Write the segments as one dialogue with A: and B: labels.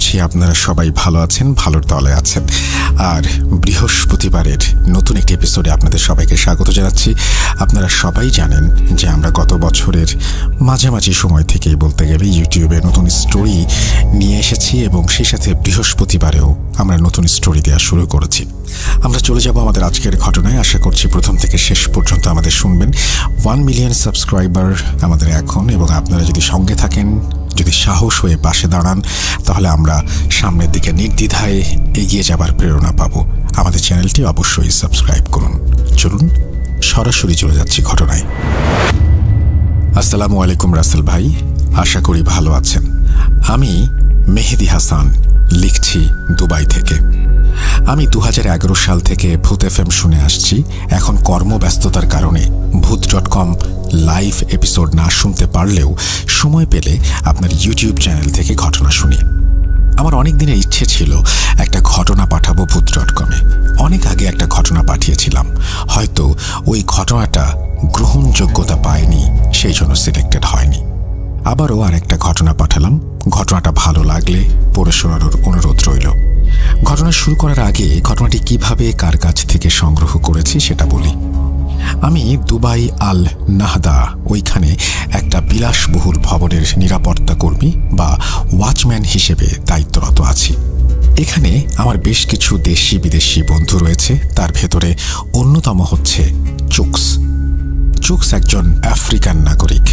A: করছি আপনারা সবাই ভালো আছেন, ভালোর দলে আছেন। আর বৃহস্পতিবারের নতুন একটি এপিসোডে আপনাদের সবাইকে স্বাগত জানাচ্ছি। আপনারা সবাই জানেন যে আমরা গত বছরের মাঝামাঝি সময় থেকেই বলতে গেলে ইউটিউবে নতুন স্টোরি নিয়ে এসেছি এবং সেই সাথে বৃহস্পতিবারেও আমরা নতুন স্টোরি দেওয়া শুরু করেছি। আমরা চলে যাব আমাদের আজকের ঘটনায়। আশা করছি প্রথম থেকে শেষ পর্যন্ত আমাদের শুনবেন। 1 মিলিয়ন সাবস্ক্রাইবার আমাদের এখন, এবং আপনারা যদি সঙ্গে থাকেন, যদি সাহস হয়ে পাশে দাঁড়ান, তাহলে আমরা সামনের দিকে নির্দ্বিধায় এগিয়ে যাবার প্রেরণা পাবো। আমাদের চ্যানেলটি অবশ্যই সাবস্ক্রাইব করুন। চলুন সরাসরি চলে যাচ্ছি ঘটনায়। আসসালামু আলাইকুম রাসেল ভাই, আশা করি ভালো আছেন। আমি মেহেদি হাসান, লিখছি দুবাই থেকে। আমি 2011 সাল থেকে ভূত FM শুনে আসছি। এখন কর্মব্যস্ততার কারণে ভূত.com লাইভ এপিসোড না শুনতে পারলেও সময় পেলে আপনার ইউটিউব চ্যানেল থেকে ঘটনা শুনি। আমার অনেক দিনের ইচ্ছে ছিল একটা ঘটনা পাঠাবো ভূত.com-এ। অনেক আগে একটা ঘটনা পাঠিয়েছিলাম, হয়তো ওই ঘটনাটা গ্রহণযোগ্যতা পায়নি, সেই জন্য সিলেক্টেড হয়নি। আবারও আরেকটা ঘটনা পাঠালাম। ঘটনাটা ভালো লাগলে পড়ে শোনানোর অনুরোধ রইল। ঘটনা শুরু করার আগে ঘটনাটি কিভাবে কার কাছ থেকে সংগ্রহ করেছি সেটা বলি। আমি দুবাই আল নাহদা, ওইখানে একটা বিলাসবহুল ভবনের নিরাপত্তা কর্মী বা ওয়াচম্যান হিসেবে দায়িত্বরত আছি। এখানে আমার বেশ কিছু দেশি বিদেশি বন্ধু রয়েছে। তার ভেতরে অন্যতম হচ্ছে চুকস। চুকস একজন আফ্রিকান নাগরিক।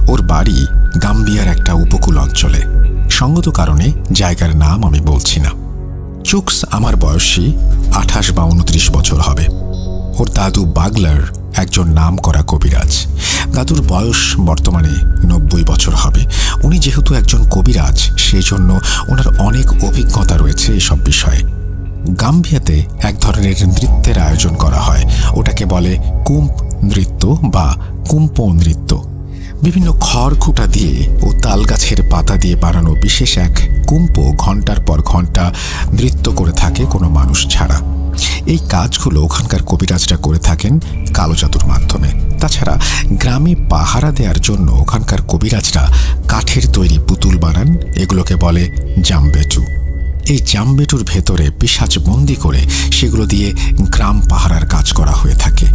A: ওর বাড়ি গাম্বিয়ার একটা উপকূল অঞ্চলে। সঙ্গত কারণে জায়গার নাম আমি বলছি না। চুকস আমার বয়সী 28 বা 29 বছর হবে। ওর দাদু বাগলার একজন নাম করা কবিরাজ। দাদুর বয়স বর্তমানে 90 বছর হবে। উনি যেহেতু একজন কবিরাজ, সেই জন্য ওনার অনেক অভিজ্ঞতা রয়েছে এসব বিষয়ে। গাম্বিয়াতে এক ধরনের নৃত্যের আয়োজন করা হয়, ওটাকে বলে কুম্প নৃত্য বা কুম্পো নৃত্য। বিভিন্ন খড়খুঁটা দিয়ে ও তালগাছের পাতা দিয়ে বানানো বিশেষ এক কুম্পো ঘন্টার পর ঘন্টা নৃত্য করে থাকে কোনো মানুষ ছাড়া। এই কাজগুলো ওখানকার কবিরাজরা করে থাকেন কালো জাদুর মাধ্যমে। তাছাড়া গ্রামে পাহারা দেওয়ার জন্য ওখানকার কবিরাজরা কাঠের তৈরি পুতুল বানান, এগুলোকে বলে জামবেটু। এই জামবেটুর ভেতরে পিশাচ বন্দি করে সেগুলো দিয়ে গ্রাম পাহারার কাজ করা হয়ে থাকে।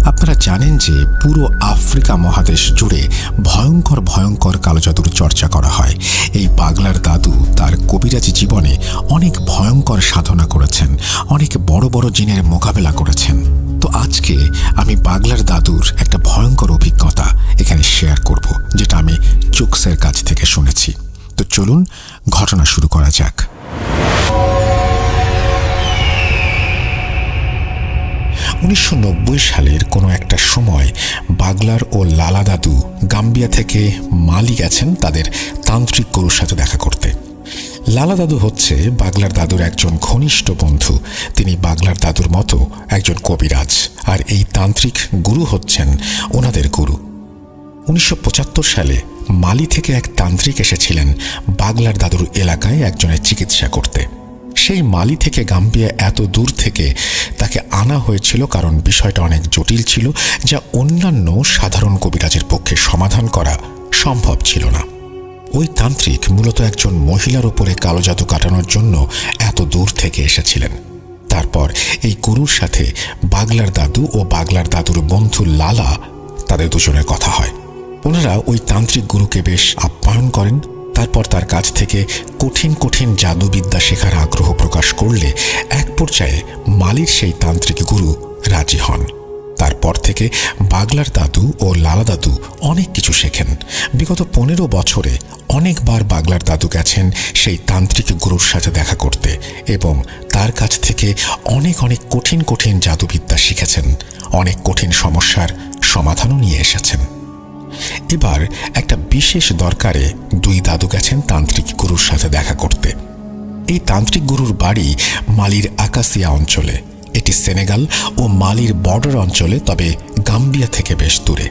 A: আপনারা জানেন যে পুরো আফ্রিকা মহাদেশ জুড়ে ভয়ঙ্কর ভয়ঙ্কর কালো জাদুর চর্চা করা হয়। এই পাগলার দাদু তার কবিরাজি জীবনে অনেক ভয়ঙ্কর সাধনা করেছেন, অনেক বড় বড় জিনের মোকাবেলা করেছেন। তো আজকে আমি পাগলার দাদুর একটা ভয়ঙ্কর অভিজ্ঞতা এখানে শেয়ার করব, যেটা আমি চুকসের কাছ থেকে শুনেছি। তো চলুন ঘটনা শুরু করা যাক। 1990 সালের কোনো একটা সময় বাগলার ও লালা দাদু গাম্বিয়া থেকে মালি গেছেন তাদের তান্ত্রিক গুরুর সাথে দেখা করতে। লালা দাদু হচ্ছে বাগলার দাদুর একজন ঘনিষ্ঠ বন্ধু। তিনি বাগলার দাদুর মতো একজন কবিরাজ, আর এই তান্ত্রিক গুরু হচ্ছেন ওনাদের গুরু। 1975 সালে মালি থেকে এক তান্ত্রিক এসেছিলেন বাগলার দাদুর এলাকায় একজনের চিকিৎসা করতে। সেই মালি থেকে গাম্বিয়া এত দূর থেকে তাকে আনা হয়েছিল কারণ বিষয়টা অনেক জটিল ছিল, যা অন্যান্য সাধারণ কবিরাজের পক্ষে সমাধান করা সম্ভব ছিল না। ওই তান্ত্রিক মূলত একজন মহিলার উপরে কালো জাদু কাটানোর জন্য এত দূর থেকে এসেছিলেন। তারপর এই গুরুর সাথে বাগলার দাদু ও বাগলার দাদুর বন্ধু লালা, তাদের দুজনের কথা হয়। ওনারা ওই তান্ত্রিক গুরুকে বেশ আপ্যায়ন করেন। তারপর তার কাছ থেকে কঠিন কঠিন জাদুবিদ্যা শেখার আগ্রহ প্রকাশ করলে এক পর্যায়ে মালির সেই তান্ত্রিক গুরু রাজি হন। তারপর থেকে বাগলার দাদু ও লালা দাদু অনেক কিছু শেখেন। বিগত 15 বছরে অনেকবার বাগলার দাদু গেছেন সেই তান্ত্রিক গুরুর সাথে দেখা করতে এবং তার কাছ থেকে অনেক অনেক কঠিন কঠিন জাদুবিদ্যা শিখেছেন। অনেক কঠিন সমস্যার সমাধানও নিয়ে এসেছেন। এবার একটা বিশেষ দরকারে দুই দাদু গেছেন তান্ত্রিক গুরুর সাথে দেখা করতে। এই তান্ত্রিক গুরুর বাড়ি মালির আকাসিয়া অঞ্চলে। এটি সেনেগাল ও মালির বর্ডার অঞ্চলে, তবে গাম্বিয়া থেকে বেশ দূরে।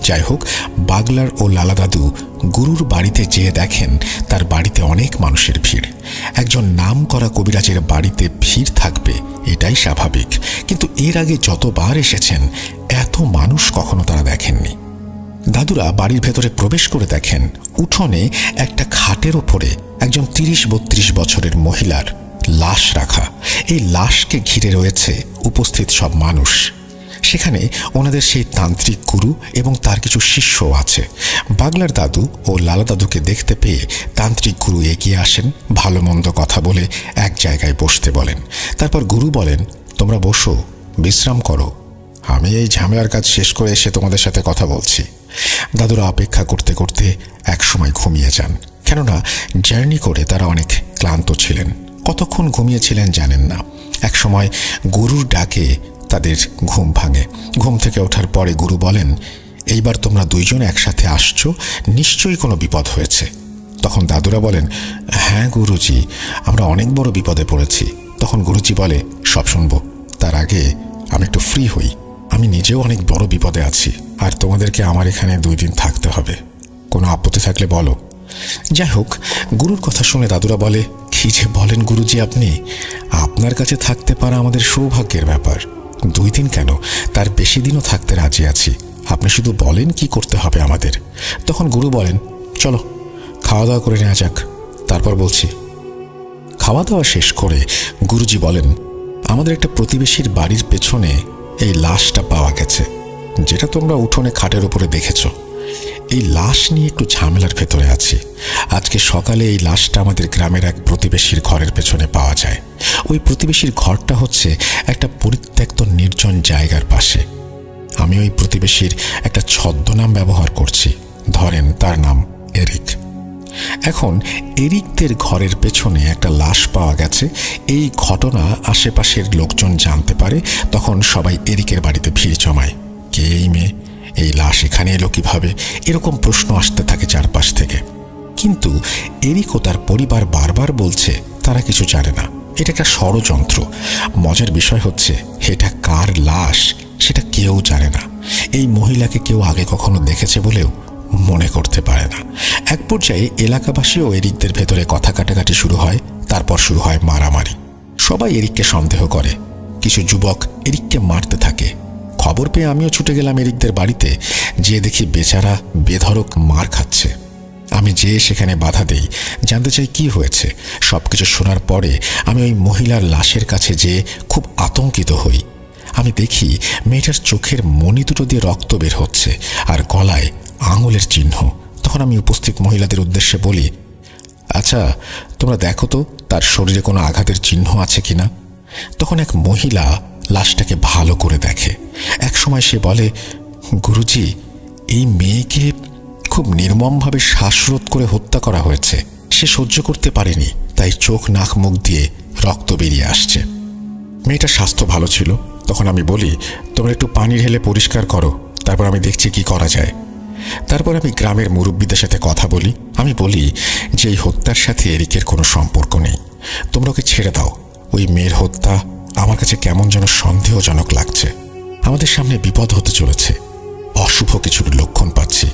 A: যাই হোক, বাগলার ও লালা দাদু গুরুর বাড়িতে যেয়ে দেখেন তার বাড়িতে অনেক মানুষের ভিড়। একজন নাম করা কবিরাজের বাড়িতে ভিড় থাকবে, এটাই স্বাভাবিক, কিন্তু এর আগে যতবার এসেছেন এত মানুষ কখনো তারা দেখেননি। দাদুরা বাড়ির ভেতরে প্রবেশ করে দেখেন উঠোনে একটা খাটের ওপরে একজন ৩০-৩২ বছরের মহিলার লাশ রাখা। এই লাশকে ঘিরে রয়েছে উপস্থিত সব মানুষ। সেখানে ওনাদের সেই তান্ত্রিক গুরু এবং তার কিছু শিষ্যও আছে। বাগলার দাদু ও লালা দাদুকে দেখতে পেয়ে তান্ত্রিক গুরু এগিয়ে আসেন, ভালো মন্দ কথা বলে এক জায়গায় বসতে বলেন। তারপর গুরু বলেন, তোমরা বসো, বিশ্রাম করো, আমি এই ঝামেলার কাজ শেষ করে এসে তোমাদের সাথে কথা বলছি। দাদুরা অপেক্ষা করতে করতে একসময় ঘুমিয়ে যান, কেননা জার্নি করে তারা অনেক ক্লান্ত ছিলেন। কতক্ষণ ঘুমিয়েছিলেন জানেন না। একসময় গুরুর ডাকে তাদের ঘুম ভাঙে। ঘুম থেকে ওঠার পরে গুরু বলেন, এইবার তোমরা দুইজন একসাথে আসছো, নিশ্চয়ই কোনো বিপদ হয়েছে। তখন দাদুরা বলেন, হ্যাঁ গুরুজি, আমরা অনেক বড় বিপদে পড়েছি। তখন গুরুজি বলে, সব শুনবো, তার আগে আমি একটু ফ্রি হই। আমি নিজেও অনেক বড় বিপদে আছি, আর তোমাদেরকে আমার এখানে 2 দিন থাকতে হবে। কোনো আপত্তি থাকলে বলো। যাই হোক, গুরুর কথা শুনে দাদুরা বলে, কি যে বলেন গুরুজি আপনি, আপনার কাছে থাকতে পারা আমাদের সৌভাগ্যের ব্যাপার। 2 দিন কেন, তার বেশি দিনও থাকতে রাজি আছি। আপনি শুধু বলেন কি করতে হবে আমাদের। তখন গুরু বলেন, চলো খাওয়া দাওয়া করে নেওয়া যাক, তারপর বলছি। খাওয়া দাওয়া শেষ করে গুরুজি বলেন, আমাদের একটা প্রতিবেশীর বাড়ির পেছনে এই লাশটা পাওয়া গেছে, যেটা তোমরা উঠোনে খাটের উপরে দেখেছ। এই লাশ নিয়ে একটু ঝামেলার ভেতরে আছি। আজকে সকালে এই লাশটা আমাদের গ্রামের এক প্রতিবেশীর ঘরের পেছনে পাওয়া যায়। ওই প্রতিবেশীর ঘরটা হচ্ছে একটা পরিত্যক্ত নির্জন জায়গার পাশে। আমি ওই প্রতিবেশীর একটা ছদ্মনাম ব্যবহার করছি, ধরেন তার নাম এরিক। এখন এরিকদের ঘরের পেছনে একটা লাশ পাওয়া গেছে। এই ঘটনা আশেপাশের লোকজন জানতে পারে। তখন সবাই এরিকের বাড়িতে ভিড় জমায়। কে এই মেয়ে, এই লাশ এখানে এলো কিভাবে, এরকম প্রশ্ন আসতে থাকে চারপাশ থেকে। কিন্তু এরিক ও তার পরিবার বারবার বলছে তারা কিছু জানে না, এটা একটা ষড়যন্ত্র। মজার বিষয় হচ্ছে এটা কার লাশ সেটা কেউ জানে না। এই মহিলাকে কেউ আগে কখনো দেখেছে বলেও মনে করতে পারে না। এক পর্যায়ে এলাকাবাসী ও এরিকদের ভেতরে কথা কাটাকাটি শুরু হয়। তারপর শুরু হয় মারামারি। সবাই এরিককে সন্দেহ করে। কিছু যুবক এরিককে মারতে থাকে। খবর পেয়ে আমিও ছুটে গেলাম এরিকদের বাড়িতে। যেয়ে দেখি বেচারা বেধড়ক মার খাচ্ছে। আমি যেয়ে সেখানে বাধা দেই, জানতে চাই কি হয়েছে। সবকিছু শোনার পরে আমি ওই মহিলার লাশের কাছে যেয়ে খুব আতঙ্কিত হই। আমি দেখি মেয়েটার চোখের মণি দুটো দিয়ে রক্ত বের হচ্ছে আর গলায় আঙুলের চিহ্ন। তখন আমি উপস্থিত মহিলাদের উদ্দেশ্যে বলি, আচ্ছা তোমরা দেখো তো তার শরীরে কোনো আঘাতের চিহ্ন আছে কিনা। তখন এক মহিলা লাশটাকে ভালো করে দেখে। এক সময় সে বলে, গুরুজি, এই মেয়েকে খুব নির্মমভাবে শ্বাসরোধ করে হত্যা করা হয়েছে। সে সহ্য করতে পারেনি, তাই চোখ নাক মুখ দিয়ে রক্ত বেরিয়ে আসছে। মেয়েটার স্বাস্থ্য ভালো ছিল। তখন আমি বলি, তোমরা একটু পানি ঢেলে পরিষ্কার করো, তারপর আমি দেখছি কি করা যায়। তারপর আমি গ্রামের মুরব্বীদের সাথে কথা বলি। আমি বলি যে এই হত্যার সাথে এরিকের কোনো সম্পর্ক নেই, তোমরা ওকে ছেড়ে দাও। ওই মেয়ের হত্যা আমার কাছে কেমন যেন সন্দেহজনক লাগছে। আমাদের সামনে বিপদ হতে চলেছে, অশুভ কিছুর লক্ষণ পাচ্ছি।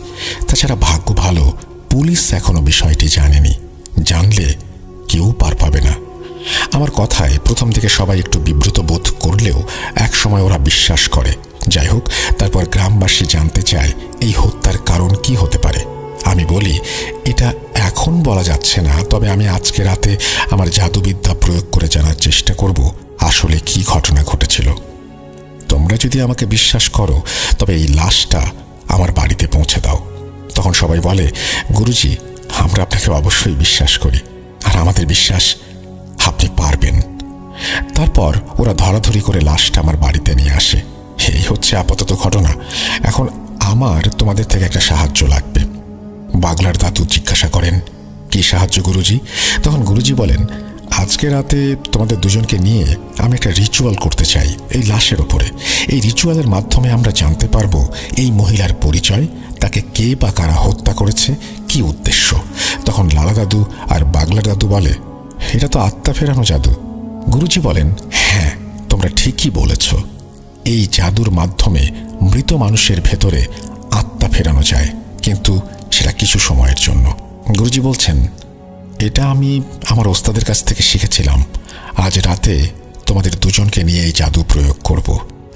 A: তাছাড়া ভাগ্য ভালো পুলিশ এখনো বিষয়টি জানেনি, জানলে কেউ পার পাবে না। আমার কথায় প্রথম থেকে সবাই একটু বিব্রত বোধ করলেও এক সময় ওরা বিশ্বাস করে। যাই হোক, তারপর গ্রামবাসী জানতে চায় এই হত্যার কারণ কি হতে পারে। আমি বলি, এটা এখন বলা যাচ্ছে না, তবে আমি আজকে রাতে আমার জাদুবিদ্যা প্রয়োগ করে জানার চেষ্টা করব আসলে কি ঘটনা ঘটেছিল। তোমরা যদি আমাকে বিশ্বাস করো তবে এই লাশটা আমার বাড়িতে পৌঁছে দাও। তখন সবাই বলে, গুরুজি, আমরা আপনাকে অবশ্যই বিশ্বাস করি, আর আমাদের বিশ্বাস আপনি পারবেন। তারপর ওরা ধরাধরি করে লাশটা আমার বাড়িতে নিয়ে আসে। এই হচ্ছে আপাতত ঘটনা। এখন আমার তোমাদের থেকে একটা সাহায্য লাগবে। বাগলার দাদু জিজ্ঞাসা করেন, কি সাহায্য গুরুজি? তখন গুরুজি বলেন, আজকে রাতে তোমাদের দুজনকে নিয়ে আমি একটা রিচুয়াল করতে চাই এই লাশের ওপরে। এই রিচুয়ালের মাধ্যমে আমরা জানতে পারবো এই মহিলার পরিচয়, তাকে কে বা কারা হত্যা করেছে, কি উদ্দেশ্য। তখন লালা দাদু আর বাগলা দাদু বলে, এটা তো আত্মা ফেরানো জাদু। গুরুজি বলেন, হ্যাঁ, তোমরা ঠিকই বলেছ। এই জাদুর মাধ্যমে মৃত মানুষের ভেতরে আত্মা ফেরানো যায়, কিন্তু সেটা কিছু সময়ের জন্য। গুরুজি বলছেন, এটা আমি আমার ওস্তাদের কাছ থেকে শিখেছিলাম। আজ রাতে তোমাদের দুজনকে নিয়ে এই জাদু প্রয়োগ করব।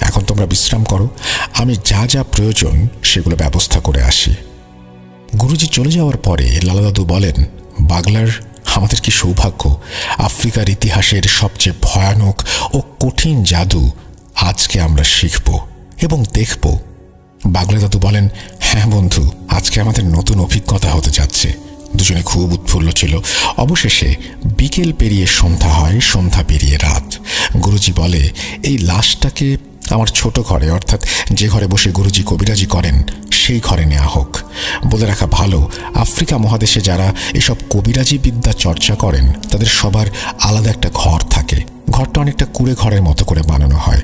A: এখন তোমরা বিশ্রাম করো, আমি যা যা প্রয়োজন সেগুলো ব্যবস্থা করে আসি। গুরুজি চলে যাওয়ার পরে লালা দাদু বলেন, বাগলার, আমাদের কি সৌভাগ্য, আফ্রিকার ইতিহাসের সবচেয়ে ভয়ানক ও কঠিন জাদু আজকে আমরা শিখব এবং দেখব। বাগলা দাদু বলেন, হ্যাঁ বন্ধু, আজকে আমাদের নতুন অভিজ্ঞতা হতে যাচ্ছে। দুজনে খুব উৎফুল্ল ছিল। অবশেষে বিকেল পেরিয়ে সন্ধ্যা হয়, সন্ধ্যা পেরিয়ে রাত। গুরুজি বলে, এই লাশটাকে আমার ছোট ঘরে, অর্থাৎ যে ঘরে বসে গুরুজি কবিরাজি করেন সেই ঘরে নেওয়া হোক। বলে রাখা ভালো, আফ্রিকা মহাদেশে যারা এসব কবিরাজি বিদ্যা চর্চা করেন তাদের সবার আলাদা একটা ঘর থাকে। ঘরটা অনেকটা কুঁড়ে ঘরের মতো করে বানানো হয়।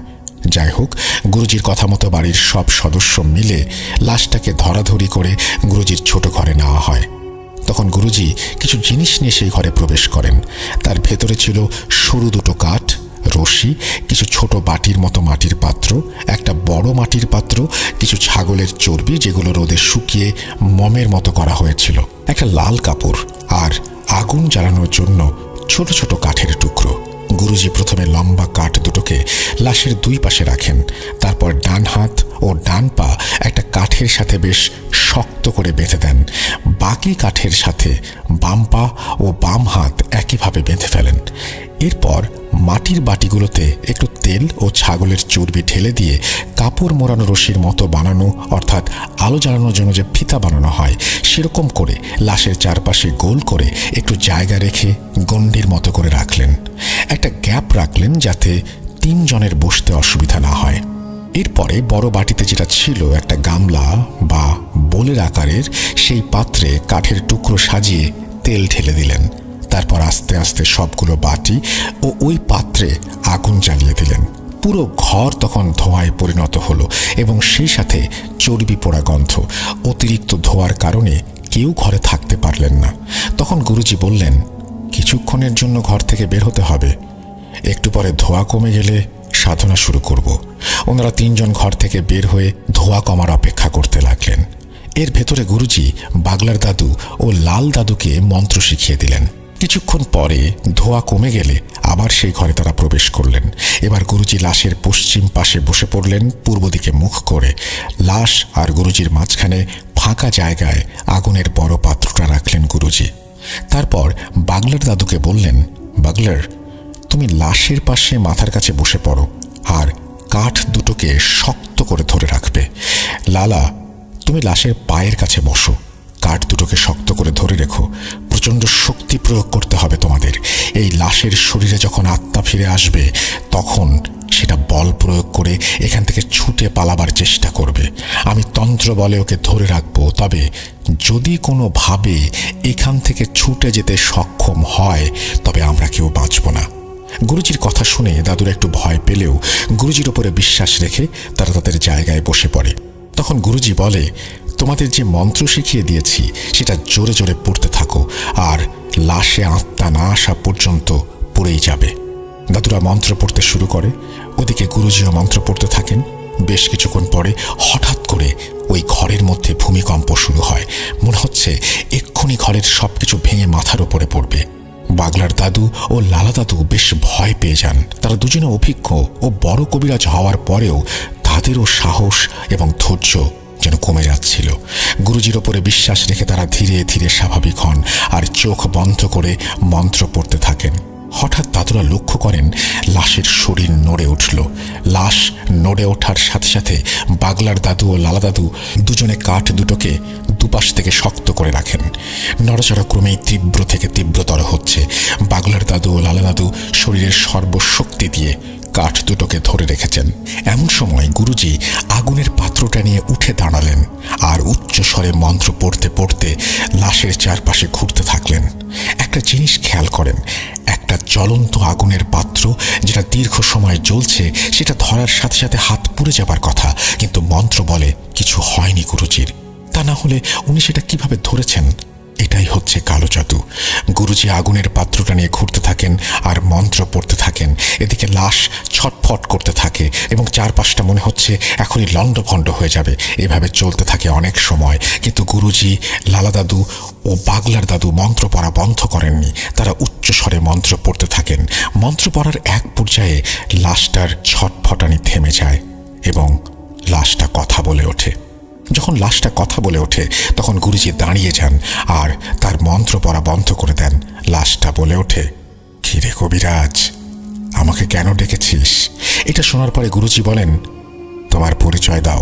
A: যাই হোক, গুরুজির কথা মতো বাড়ির সব সদস্য মিলে লাশটাকে ধরাধরি করে গুরুজির ছোট ঘরে নেওয়া হয়। তখন গুরুজি কিছু জিনিস নিয়ে সেই ঘরে প্রবেশ করেন। তার ভেতরে ছিল সরু দুটো কাঠ, রশি, কিছু ছোট বাটির মতো মাটির পাত্র, একটা বড় মাটির পাত্র, কিছু ছাগলের চর্বি যেগুলো রোদে শুকিয়ে মমের মতো করা হয়েছিল, একটা লাল কাপড় আর আগুন জ্বালানোর জন্য ছোট ছোট কাঠের টুকরো। গুরুজি প্রথমে লম্বা কাঠ দুটোকে লাশের দুই পাশে রাখেন। তারপর ডান হাত ও ডান পা একটা কাঠের সাথে বেশ শক্ত করে বেঁধে দেন। বাকি কাঠের সাথে বাম পা ও বাম হাত একইভাবে বেঁধে ফেলেন। এরপর মাটির বাটিগুলোতে একটু তেল ও ছাগলের চর্বি ঢেলে দিয়ে কাপড় মোড়ানো রশির মতো বানানো, অর্থাৎ আলো জ্বালানোর জন্য যে ফিতা বানানো হয় সেরকম করে লাশের চারপাশে গোল করে একটু জায়গা রেখে গণ্ডির মতো করে রাখলেন। একটা গ্যাপ রাখলেন যাতে 3 জনের বসতে অসুবিধা না হয়। এরপরে বড় বাটিতে যেটা ছিল একটা গামলা বা বোলের আকারের, সেই পাত্রে কাঠের টুকরো সাজিয়ে তেল ঢেলে দিলেন। তারপর আস্তে আস্তে সবগুলো বাটি ও ওই পাত্রে আগুন জ্বালিয়ে দিলেন। পুরো ঘর তখন ধোঁয়ায় পরিণত হলো এবং সেই সাথে চর্বি পোড়া গন্ধ। অতিরিক্ত ধোঁয়ার কারণে কেউ ঘরে থাকতে পারলেন না। তখন গুরুজি বললেন, কিছুক্ষণের জন্য ঘর থেকে বের হতে হবে, একটু পরে ধোঁয়া কমে গেলে সাধনা শুরু করব। ওনারা 3 জন ঘর থেকে বের হয়ে ধোঁয়া কমার অপেক্ষা করতে লাগলেন। এর ভেতরে গুরুজি বাগলার দাদু ও লাল দাদুকে মন্ত্র শিখিয়ে দিলেন। কিছুক্ষণ পরে ধোঁয়া কমে গেলে আবার সেই ঘরে তারা প্রবেশ করলেন। এবার গুরুজি লাশের পশ্চিম পাশে বসে পড়লেন, পূর্ব দিকে মুখ করে। লাশ আর গুরুজির মাঝখানে ফাঁকা জায়গায় আগুনের বড় পাত্রটা রাখলেন গুরুজি। তারপর বাগলার দাদুকে বললেন, বাগলার, তুমি লাশের পাশে মাথার কাছে বসে পড়ো আর কাঠ দুটোকে শক্ত করে ধরে রাখবে। লালা, তুমি লাশের পায়ের কাছে বসো, কাঠ দুটোকে শক্ত করে ধরে রেখো। প্রচণ্ড শক্তি প্রয়োগ করতে হবে তোমাদের। এই লাশের শরীরে যখন আত্মা ফিরে আসবে তখন সেটা বল প্রয়োগ করে এখান থেকে ছুটে পালাবার চেষ্টা করবে। আমি তন্ত্র বলে ওকে ধরে রাখবো, তবে যদি কোনোভাবে এখান থেকে ছুটে যেতে সক্ষম হয় তবে আমরা কেউ বাঁচব না। গুরুজির কথা শুনে দাদুরা একটু ভয় পেলেও গুরুজির ওপরে বিশ্বাস রেখে তারা তাদের জায়গায় বসে পড়ে। তখন গুরুজি বলে, তোমাদের যে মন্ত্র শিখিয়ে দিয়েছি সেটা জোরে জোরে পড়তে থাকো, আর লাশে আত্মা না আসা পর্যন্ত পড়েই যাবে। দাদুরা মন্ত্র পড়তে শুরু করে, ওদিকে গুরুজিও মন্ত্র পড়তে থাকেন। বেশ কিছুক্ষণ পরে হঠাৎ করে ওই ঘরের মধ্যে ভূমিকম্প শুরু হয়। মনে হচ্ছে এক্ষুনি ঘরের সবকিছু ভেঙে মাথার উপরে পড়বে। বাগলার দাদু ও লালা দাদু বেশ ভয় পেয়ে যান। তারা দুজনে অভিজ্ঞ ও বড় কবিরাজ হওয়ার পরেও তাদেরও সাহস এবং ধৈর্য যেন কমে যাচ্ছিল। গুরুজির ওপরে বিশ্বাস রেখে তারা ধীরে ধীরে স্বাভাবিক হন আর চোখ বন্ধ করে মন্ত্র পড়তে থাকেন। হঠাৎ দাদুরা লক্ষ্য করেন লাশের শরীর নড়ে উঠল। লাশ নড়ে ওঠার সাথে সাথে বাগলার দাদু ও লালা দাদু দুজনে কাঠ দুটোকে দুপাশ থেকে শক্ত করে রাখেন। নড়াচড়া ক্রমেই তীব্র থেকে তীব্রতর হচ্ছে। বাগলার দাদু ও লালা দাদু শরীরের সর্বশক্তি দিয়ে কাঠ দুটোকে ধরে রেখেছেন। এমন সময় গুরুজি আগুনের পাত্রটা নিয়ে উঠে দাঁড়ালেন আর উচ্চ স্বরে মন্ত্র পড়তে পড়তে লাশের চারপাশে ঘুরতে থাকলেন। একটা জিনিস খেয়াল করেন, একটা জ্বলন্ত আগুনের পাত্র যেটা দীর্ঘ সময় জ্বলছে সেটা ধরার সাথে সাথে হাত পুড়ে যাবার কথা, কিন্তু মন্ত্র বলে কিছু হয়নি গুরুজির। তা না হলে উনি সেটা কিভাবে ধরেছেন? এটাই হচ্ছে কালো জাদু। গুরুজি আগুনের পাত্রটা নিয়ে ঘুরতে থাকেন আর মন্ত্র পড়তে থাকেন। এদিকে লাশ ছটফট করতে থাকে এবং চারপাশটা মনে হচ্ছে এখনই লণ্ডভণ্ড হয়ে যাবে। এভাবে চলতে থাকে অনেক সময়, কিন্তু গুরুজি, লালা দাদু ও বাগলার দাদু মন্ত্র পড়া বন্ধ করেননি। তারা উচ্চ স্বরে মন্ত্র পড়তে থাকেন। মন্ত্র পড়ার এক পর্যায়ে লাশটার ছটফটানি থেমে যায় এবং লাশটা কথা বলে ওঠে। যখন লাশটা কথা বলে ওঠে তখন গুরুজি দাঁড়িয়ে যান আর তার মন্ত্র পড়া বন্ধ করে দেন। লাশটা বলে ওঠে, কি রে কবিরাজ, আমাকে কেন ডেকেছিস? এটা শোনার পরে গুরুজি বলেন, তোমার পরিচয় দাও।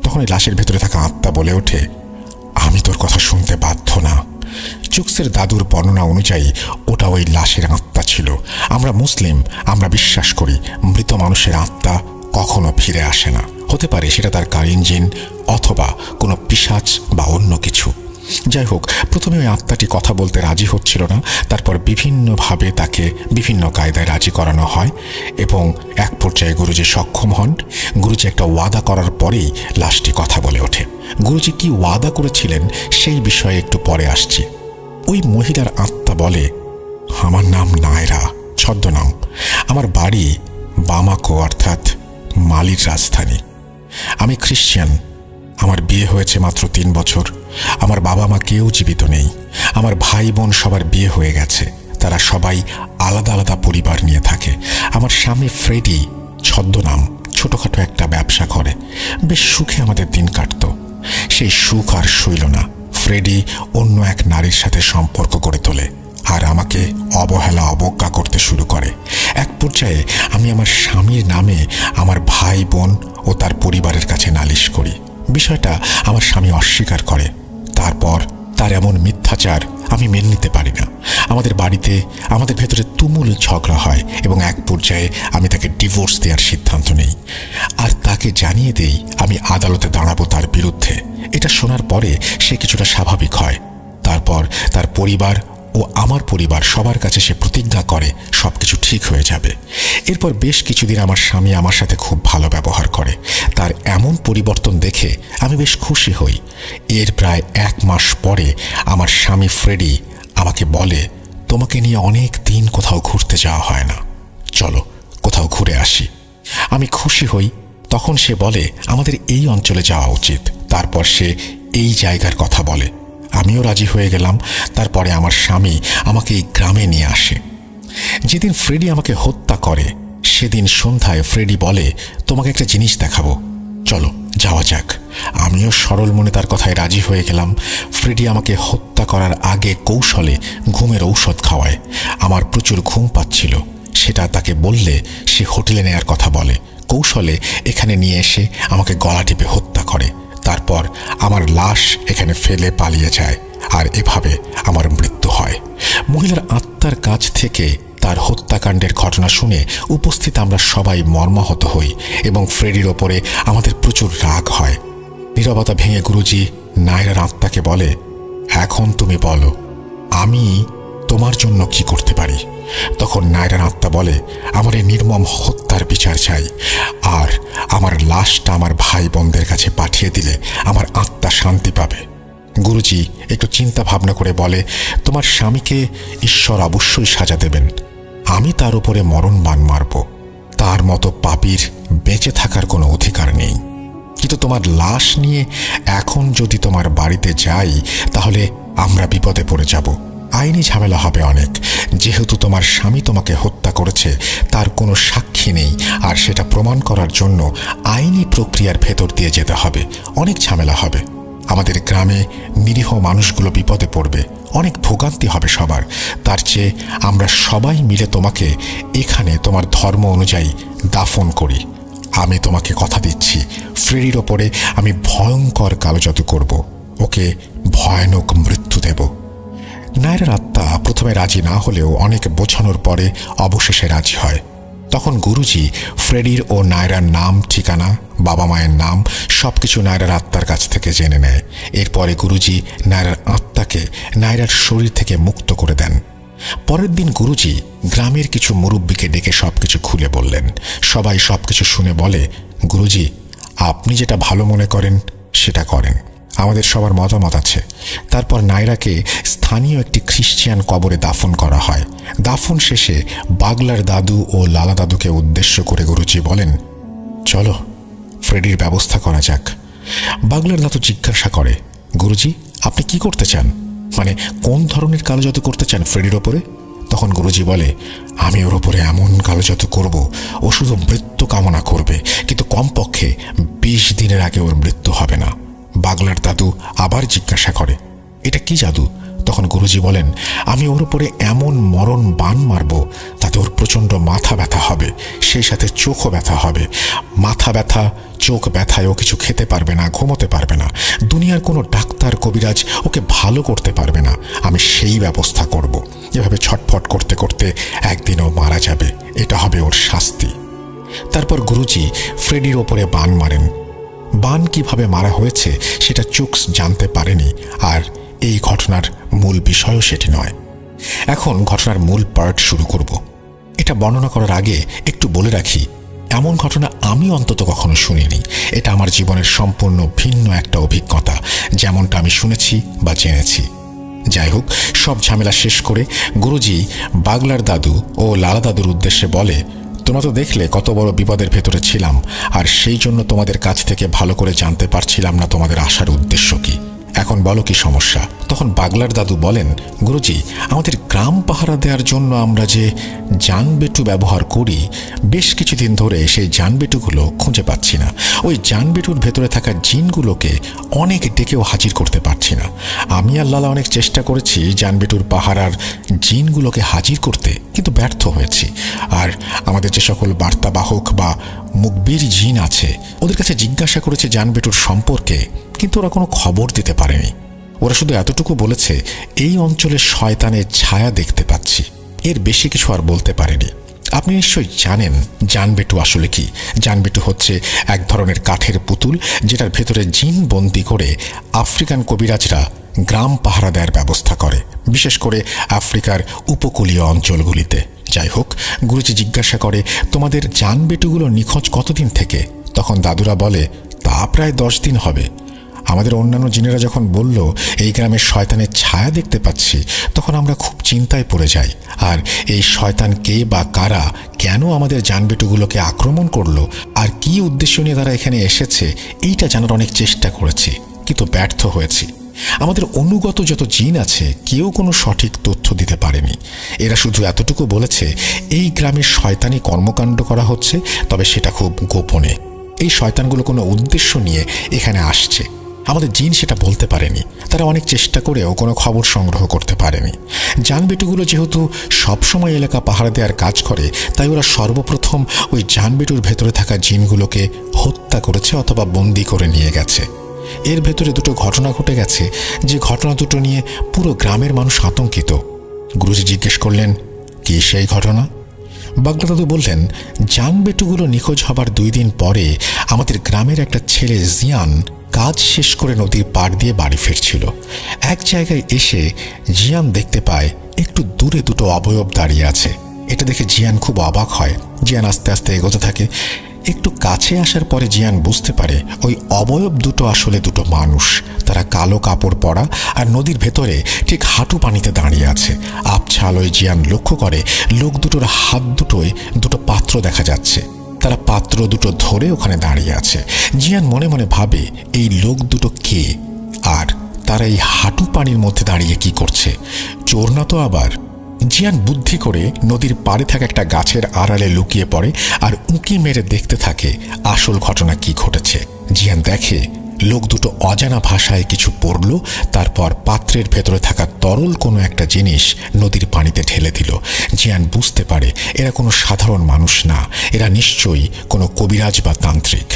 A: তখন এই লাশের ভেতরে থাকা আত্মা বলে ওঠে, আমি তোর কথা শুনতে বাধ্য না। চুকসের দাদুর বর্ণনা অনুযায়ী ওটা ওই লাশের আত্মা ছিল। আমরা মুসলিম, আমরা বিশ্বাস করি মৃত মানুষের আত্মা কখনো ফিরে আসে না। হতে পারে সেটা তার কারেন্ট জিন অথবা কোনো পিশাচ বা অন্য কিছু। যাই হোক, প্রথমে ওই আত্মাটি কথা বলতে রাজি হচ্ছিল না। তারপর বিভিন্নভাবে তাকে বিভিন্ন কায়দায় রাজি করানো হয় এবং এক পর্যায়ে গুরুজি সক্ষম হন। গুরুজি একটা ওয়াদা করার পরেই লাশটি কথা বলে ওঠে। গুরুজি কি ওয়াদা করেছিলেন সেই বিষয়ে একটু পরে আসছি। ওই মহিলার আত্মা বলে, আমার নাম নায়রা, ছদ্মনাম। আমার বাড়ি বামাকো অর্থাৎ মালির রাজধানী। আমি খ্রিস্টান। আমার বিয়ে হয়েছে মাত্র 3 বছর। আমার বাবা মা কেউ জীবিত নেই। আমার ভাই বোন সবার বিয়ে হয়ে গেছে। তারা সবাই আলাদা আলাদা পরিবার নিয়ে থাকে। আমার স্বামী ফ্রেডি, ছদ্মনাম, ছোটখাটো একটা ব্যবসা করে। বেশ সুখে আমাদের দিন কাটত। সেই সুখ আর সইল না। ফ্রেডি অন্য এক নারীর সাথে সম্পর্ক গড়ে তোলে আর আমাকে অবহেলা অবজ্ঞা করতে শুরু করে। এক পর্যায়ে আমি আমার স্বামীর নামে আমার ভাই বোন ও তার পরিবারের কাছে নালিশ করি। বিষয়টা আমার স্বামী অস্বীকার করে। তারপর তার এমন মিথ্যাচার আমি মেনে নিতে পারি না। আমাদের বাড়িতে আমাদের ভেতরে তুমুল ঝগড়া হয় এবং এক পর্যায়ে আমি তাকে ডিভোর্স দেওয়ার সিদ্ধান্ত নেই আর তাকে জানিয়ে দেই আমি আদালতে দাঁড়াবো তার বিরুদ্ধে। এটা শোনার পরে সে কিছুটা স্বাভাবিক হয়। তারপর তার পরিবার ও আমার পরিবার সবার কাছে সে প্রতিজ্ঞা করে সবকিছু ঠিক হয়ে যাবে। এরপর বেশ কিছুদিন আমার স্বামী আমার সাথে খুব ভালো ব্যবহার করে। তার এমন পরিবর্তন দেখে আমি বেশ খুশি হই। এর প্রায় 1 মাস পরে আমার স্বামী ফ্রেডি আমাকে বলে, তোমাকে নিয়ে অনেক দিন কোথাও ঘুরতে যাওয়া হয় না, চলো কোথাও ঘুরে আসি। আমি খুশি হই। তখন সে বলে আমাদের এই অঞ্চলে যাওয়া উচিত। তারপর সে এই জায়গার কথা বলে। আমিও রাজি হয়ে গেলাম। তারপরে আমার স্বামী আমাকে এই গ্রামে নিয়ে আসে। যেদিন ফ্রেডি আমাকে হত্যা করে সেদিন সন্ধ্যায় ফ্রেডি বলে, তোমাকে একটা জিনিস দেখাবো, চলো যাওয়া যাক। আমিও সরল মনে তার কথায় রাজি হয়ে গেলাম। ফ্রেডি আমাকে হত্যা করার আগে কৌশলে ঘুমের ঔষধ খাওয়ায়। আমার প্রচুর ঘুম পাচ্ছিল। সেটা তাকে বললে সে হোটেলে নেয়ার কথা বলে। কৌশলে এখানে নিয়ে এসে আমাকে গলা টিপে হত্যা করে। তারপর আমার লাশ এখানে ফেলে পালিয়ে যায় আর এভাবে আমার মৃত্যু হয়। মহিলার আত্মার কাছ থেকে তার হত্যাকাণ্ডের ঘটনা শুনে উপস্থিত আমরা সবাই মর্মাহত হই এবং ফ্রেডির ওপরে আমাদের প্রচুর রাগ হয়। নীরবতা ভেঙে গুরুজি নায়রার আত্মাকে বলে, এখন তুমি বলো আমি তোমার জন্য কি করতে পারি? তখন নায়রার আত্মা বলে, আমার এই নির্মম হত্যার বিচার চাই আর আমার লাশটা আমার ভাই বোনদের কাছে পাঠিয়ে দিলে আমার আত্মা শান্তি পাবে। গুরুজি একটু চিন্তা ভাবনা করে বলে, তোমার স্বামীকে ঈশ্বর অবশ্যই সাজা দেবেন। আমি তার উপরে মরণবাণ মারব। তার মতো পাপীর বেঁচে থাকার কোনো অধিকার নেই। কিন্তু তোমার লাশ নিয়ে এখন যদি তোমার বাড়িতে যাই তাহলে আমরা বিপদে পড়ে যাব। আইনি ঝামেলা হবে অনেক। যেহেতু তোমার স্বামী তোমাকে হত্যা করেছে তার কোনো সাক্ষী নেই আর সেটা প্রমাণ করার জন্য আইনি প্রক্রিয়ার ভেতর দিয়ে যেতে হবে। অনেক ঝামেলা হবে। আমাদের গ্রামে নিরীহ মানুষগুলো বিপদে পড়বে। অনেক ভোগান্তি হবে সবার। তার চেয়ে আমরা সবাই মিলে তোমাকে এখানে তোমার ধর্ম অনুযায়ী দাফন করি। আমি তোমাকে কথা দিচ্ছি ফ্রেডির ওপরে আমি ভয়ঙ্কর কালো জাদু করব। ওকে ভয়ানক মৃত্যু দেব। নায়রার আত্মা প্রথমে রাজি না হলেও অনেক বোঝানোর পরে অবশেষে রাজি হয়। তখন গুরুজি ফ্রেডির ও নায়রার নাম, ঠিকানা, বাবা মায়ের নাম সবকিছু নায়রার আত্মার কাছ থেকে জেনে নেয়। এরপরে গুরুজি নায়রার আত্মাকে নায়রার শরীর থেকে মুক্ত করে দেন। পরের দিন গুরুজি গ্রামের কিছু মুরব্বীকে ডেকে সবকিছু খুলে বললেন। সবাই সবকিছু শুনে বলে, গুরুজি আপনি যেটা ভালো মনে করেন সেটা করেন, আমাদের সবার মতামত আছে। তারপর নায়রাকে স্থানীয় একটি খ্রিস্টান কবরে দাফন করা হয়। দাফন শেষে বাগলার দাদু ও লালা দাদুকে উদ্দেশ্য করে গুরুজি বলেন, চলো ফ্রেডির ব্যবস্থা করা যাক। বাগলার দাদু জিজ্ঞাসা করে, গুরুজি আপনি কি করতে চান? মানে কোন ধরনের কালো জাদু করতে চান ফ্রেডির ওপরে? তখন গুরুজি বলে, আমি ওর উপরে এমন কালো জাদু করব, ও শুধু মৃত্যু কামনা করবে, কিন্তু কমপক্ষে 20 দিনের আগে ওর মৃত্যু হবে না। বাগলার দাদু আবার জিজ্ঞাসা করে, এটা কি জাদু? তখন গুরুজি বলেন, আমি ওর উপরে এমন মরণ বান মারব তাতে ওর প্রচণ্ড মাথা ব্যথা হবে, সেই সাথে চোখও ব্যথা হবে। মাথা ব্যথা, চোখ ব্যথায় ও কিছু খেতে পারবে না, ঘুমোতে পারবে না। দুনিয়ার কোনো ডাক্তার কবিরাজ ওকে ভালো করতে পারবে না। আমি সেই ব্যবস্থা করব। এভাবে ছটফট করতে করতে একদিন ও মারা যাবে। এটা হবে ওর শাস্তি। তারপর গুরুজি ফ্রেডির ওপরে বান মারেন। বান কিভাবে মারা হয়েছে সেটা চুকস জানতে পারেনি, আর এই ঘটনার মূল বিষয়ও সেটি নয়। এখন ঘটনার মূল পার্ট শুরু করব। এটা বর্ণনা করার আগে একটু বলে রাখি, এমন ঘটনা আমি অন্তত কখনো শুনিনি। এটা আমার জীবনের সম্পূর্ণ ভিন্ন একটা অভিজ্ঞতা, যেমনটা আমি শুনেছি বা জেনেছি। যাই হোক, সব ঝামেলা শেষ করে গুরুজি বাগলার দাদু ও লালা দাদুর উদ্দেশ্যে বলে, তোমরা তো দেখলে কত বড় বিপদের ভেতরে ছিলাম, আর সেই জন্য তোমাদের কাছ থেকে ভালো করে জানতে পারছিলাম না তোমাদের আসার উদ্দেশ্য কি। এখন বলো কি সমস্যা? তখন বাগলার দাদু বলেন, গুরুজি, আমাদের গ্রাম পাহারা দেওয়ার জন্য আমরা যে জানবেটু ব্যবহার করি, বেশ কিছুদিন ধরে সেই জানবেটুগুলো খুঁজে পাচ্ছি না। ওই জানবেটুর ভেতরে থাকা জিনগুলোকে অনেক ডেকেও হাজির করতে পারছি না। আমি আর লালা অনেক চেষ্টা করেছি জানবেটুর পাহারার জিনগুলোকে হাজির করতে, কিন্তু ব্যর্থ হয়েছি। আর আমাদের যে সকল বার্তাবাহক বা মুকবির জিন আছে, ওদের কাছে জিজ্ঞাসা করেছে জানবেটুর সম্পর্কে, কিন্তু ওরা কোনো খবর দিতে পারেনি। ওরা শুধু এতটুকু বলেছে, এই অঞ্চলে শয়তানের ছায়া দেখতে পাচ্ছি। এর বেশি কিছু আর বলতে পারেনি। আপনি নিশ্চয়ই জানেন জানবেটু আসলে কি। জানবেটু হচ্ছে এক ধরনের কাঠের পুতুল, যেটার ভেতরে জিন বন্দি করে আফ্রিকান কবিরাজরা গ্রাম পাহারা দেওয়ার ব্যবস্থা করে, বিশেষ করে আফ্রিকার উপকূলীয় অঞ্চলগুলিতে। যাই হোক, গুরুজি জিজ্ঞাসা করে, তোমাদের জানবেটুগুলো নিখোঁজ কতদিন থেকে? তখন দাদুরা বলে, তা প্রায় 10 দিন হবে। আমাদের অন্যান্য জিনেরা যখন বলল এই গ্রামের শয়তানের ছায়া দেখতে পাচ্ছি, তখন আমরা খুব চিন্তায় পড়ে যাই। আর এই শয়তান কে বা কারা, কেন আমাদের জানবেটুগুলোকে আক্রমণ করলো, আর কি উদ্দেশ্য নিয়ে তারা এখানে এসেছে, এইটা জানার অনেক চেষ্টা করেছি, কিন্তু ব্যর্থ হয়েছি। আমাদের অনুগত যত জিন আছে, কেউ কোনো সঠিক তথ্য দিতে পারেনি। এরা শুধু এতটুকু বলেছে, এই গ্রামে শয়তানি কর্মকাণ্ড করা হচ্ছে, তবে সেটা খুব গোপনে। এই শয়তানগুলো কোনো উদ্দেশ্য নিয়ে এখানে আসছে। আমাদের জিন সেটা বলতে পারেনি। তারা অনেক চেষ্টা করেও কোনো খবর সংগ্রহ করতে পারেনি। জানবেটুগুলো যেহেতু সবসময় এলাকা পাহারা দেওয়ার কাজ করে, তাই ওরা সর্বপ্রথম ওই জানবেটুর ভেতরে থাকা জিনগুলোকে হত্যা করেছে অথবা বন্দি করে নিয়ে গেছে। এর ভেতরে দুটো ঘটনা ঘটে গেছে, যে ঘটনা দুটো নিয়ে পুরো গ্রামের মানুষ আতঙ্কিত। গুরুজি জিজ্ঞেস করলেন, কি সেই ঘটনা? বাগলা দাদু বললেন, জানবেটুগুলো নিখোঁজ হবার 2 দিন পরে আমাদের গ্রামের একটা ছেলে জিয়ান কাজ শেষ করে নদীর পাড় দিয়ে বাড়ি ফিরছিল। এক জায়গায় এসে জিয়ান দেখতে পায় একটু দূরে দুটো অবয়ব দাঁড়িয়ে আছে। এটা দেখে জিয়ান খুব অবাক হয়। জিয়ান আস্তে আস্তে এগোতে থাকে। একটু কাছে আসার পরে জিয়ান বুঝতে পারে ওই অবয়ব দুটো আসলে দুটো মানুষ। তারা কালো কাপড় পরা আর নদীর ভেতরে ঠিক হাঁটু পানিতে দাঁড়িয়ে আছে। আবছা আলোয় জিয়ান লক্ষ্য করে লোক দুটোর হাত দুটোয় দুটো পাত্র দেখা যাচ্ছে। তারা পাত্র দুটো ধরে ওখানে দাঁড়িয়ে আছে। জিয়ান মনে মনে ভাবে, এই লোক দুটো কে, আর তারা এই হাঁটু পানির মধ্যে দাঁড়িয়ে কি করছে? চোর না তো আবার? জিয়ান বুদ্ধি করে নদীর পাড়ে থাকা একটা গাছের আড়ালে লুকিয়ে পড়ে আর উঁকি মেরে দেখতে থাকে আসল ঘটনা কি ঘটেছে। জিয়ান দেখে লোক দুটো অজানা ভাষায় কিছু পড়ল, তারপর পাত্রের ভেতরে থাকা তরল কোনো একটা জিনিস নদীর পানিতে ঢেলে দিল। জিয়ান বুঝতে পারে এরা কোনো সাধারণ মানুষ না, এরা নিশ্চয়ই কোনো কবিরাজ বা তান্ত্রিক।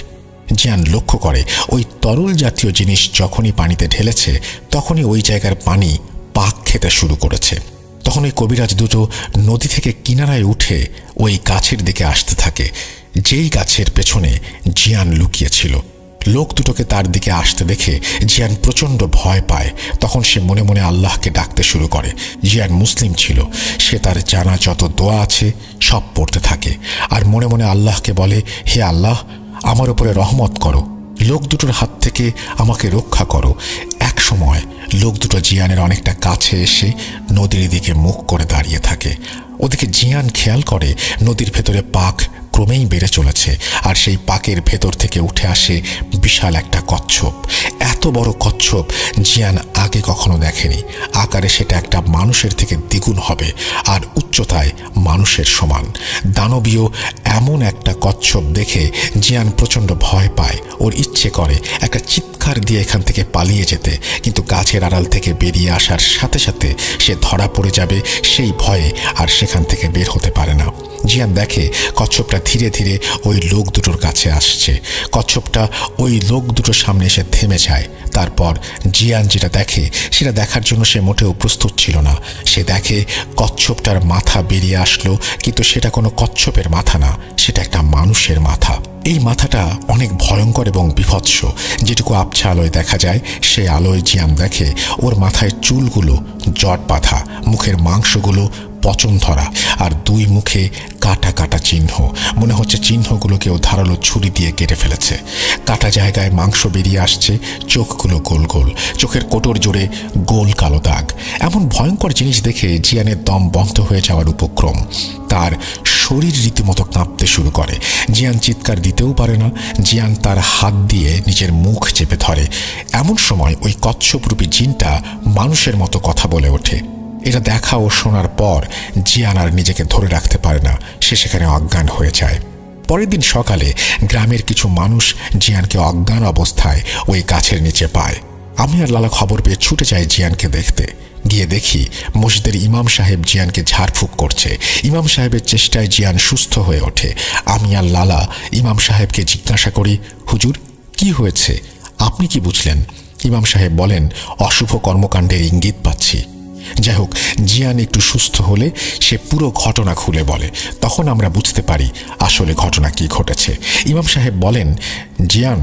A: জিয়ান লক্ষ্য করে ওই তরল জাতীয় জিনিস যখনই পানিতে ঢেলেছে, তখনই ওই জায়গার পানি পাক খেতে শুরু করেছে। তখন ওই কবিরাজ দুটো নদী থেকে কিনারায় উঠে ওই গাছের দিকে আসতে থাকে, যেই গাছের পেছনে জিয়ান লুকিয়েছিল। লোক দুটোকে তার দিকে আসতে দেখে জিয়ান প্রচণ্ড ভয় পায়। তখন সে মনে মনে আল্লাহকে ডাকতে শুরু করে। জিয়ান মুসলিম ছিল, সে তার জানা যত দোয়া আছে সব পড়তে থাকে আর মনে মনে আল্লাহকে বলে, হে আল্লাহ, আমার উপরে রহমত করো, লোক দুটোর হাত থেকে আমাকে রক্ষা করো। এক সময় লোক দুটো জিয়ানের অনেকটা কাছে এসে নদীর দিকে মুখ করে দাঁড়িয়ে থাকে। ওদিকে জিয়ান খেয়াল করে নদীর ভেতরে পাক ক্রমেই বেড়ে চলেছে, আর সেই পাকের ভেতর থেকে উঠে আসে বিশাল একটা কচ্ছপ। এত বড় কচ্ছপ জিয়ান আগে কখনো দেখেনি। আকারে সেটা একটা মানুষের থেকে দ্বিগুণ হবে, আর উচ্চতায় মানুষের সমান। দানবীয় এমন একটা কচ্ছপ দেখে জিয়ান প্রচণ্ড ভয় পায়। ওর ইচ্ছে করে একটা চিৎকার দিয়ে এখান থেকে পালিয়ে যেতে, কিন্তু গাছের আড়াল থেকে বেরিয়ে আসার সাথে সাথে সে ধরা পড়ে যাবে সেই ভয়ে, আর সেখান থেকে বের হতে পারে না। জিয়ান দেখে কচ্ছপটা ধীরে ধীরে ওই লোক দুটোর কাছে আসছে। কচ্ছপটা ওই লোক দুটোর সামনে এসে থেমে যায়। তারপর জিয়ান যেটা দেখে সেটা দেখার জন্য সে মোটেও প্রস্তুত ছিল না। সে দেখে কচ্ছপটার মাথা বেরিয়ে আসলো, কিন্তু সেটা কোনো কচ্ছপের মাথা না, সেটা একটা মানুষের মাথা। এই মাথাটা অনেক ভয়ঙ্কর এবং বিভৎস। যেটুকু আবছা আলোয় দেখা যায় সে আলোয় জিয়ান দেখে ওর মাথায় চুলগুলো জট বাঁধা, মুখের মাংসগুলো পচন ধরা, আর দুই মুখে কাটা কাটা চিহ্ন। মনে হচ্ছে চিহ্নগুলো কেউ ধারালো ছুরি দিয়ে কেটে ফেলেছে। কাটা জায়গায় মাংস বেরিয়ে আসছে, চোখগুলো গোল গোল, চোখের কোটর জুড়ে গোল কালো দাগ। এমন ভয়ঙ্কর জিনিস দেখে জিয়ানের দম বন্ধ হয়ে যাওয়ার উপক্রম। তার শরীর রীতিমতো কাঁপতে শুরু করে। জিয়ান চিৎকার দিতেও পারে না। জিয়ান তার হাত দিয়ে নিজের মুখ চেপে ধরে। এমন সময় ওই কচ্ছপরূপী জিনটা মানুষের মতো কথা বলে ওঠে। এটা দেখা ও শোনার পর জিয়ান আর নিজেকে ধরে রাখতে পারে না, সে সেখানে অজ্ঞান হয়ে যায়। পরের দিন সকালে গ্রামের কিছু মানুষ জিয়ানকে অজ্ঞান অবস্থায় ওই গাছের নিচে পায়। আমি আর লালা খবর পেয়ে ছুটে যাই জিয়ানকে দেখতে। গিয়ে দেখি মসজিদের ইমাম সাহেব জিয়ানকে ঝাড়ফুঁক করছে। ইমাম সাহেবের চেষ্টায় জিয়ান সুস্থ হয়ে ওঠে। আমি আর লালা ইমাম সাহেবকে জিজ্ঞাসা করি, হুজুর কি হয়েছে, আপনি কি বুঝলেন? ইমাম সাহেব বলেন, অশুভ কর্মকাণ্ডের ইঙ্গিত পাচ্ছি। যাই হোক, জিয়ান একটু সুস্থ হলে সে পুরো ঘটনা খুলে বলে। তখন আমরা বুঝতে পারি আসলে ঘটনা কি ঘটেছে। ইমাম সাহেব বলেন, জিয়ান,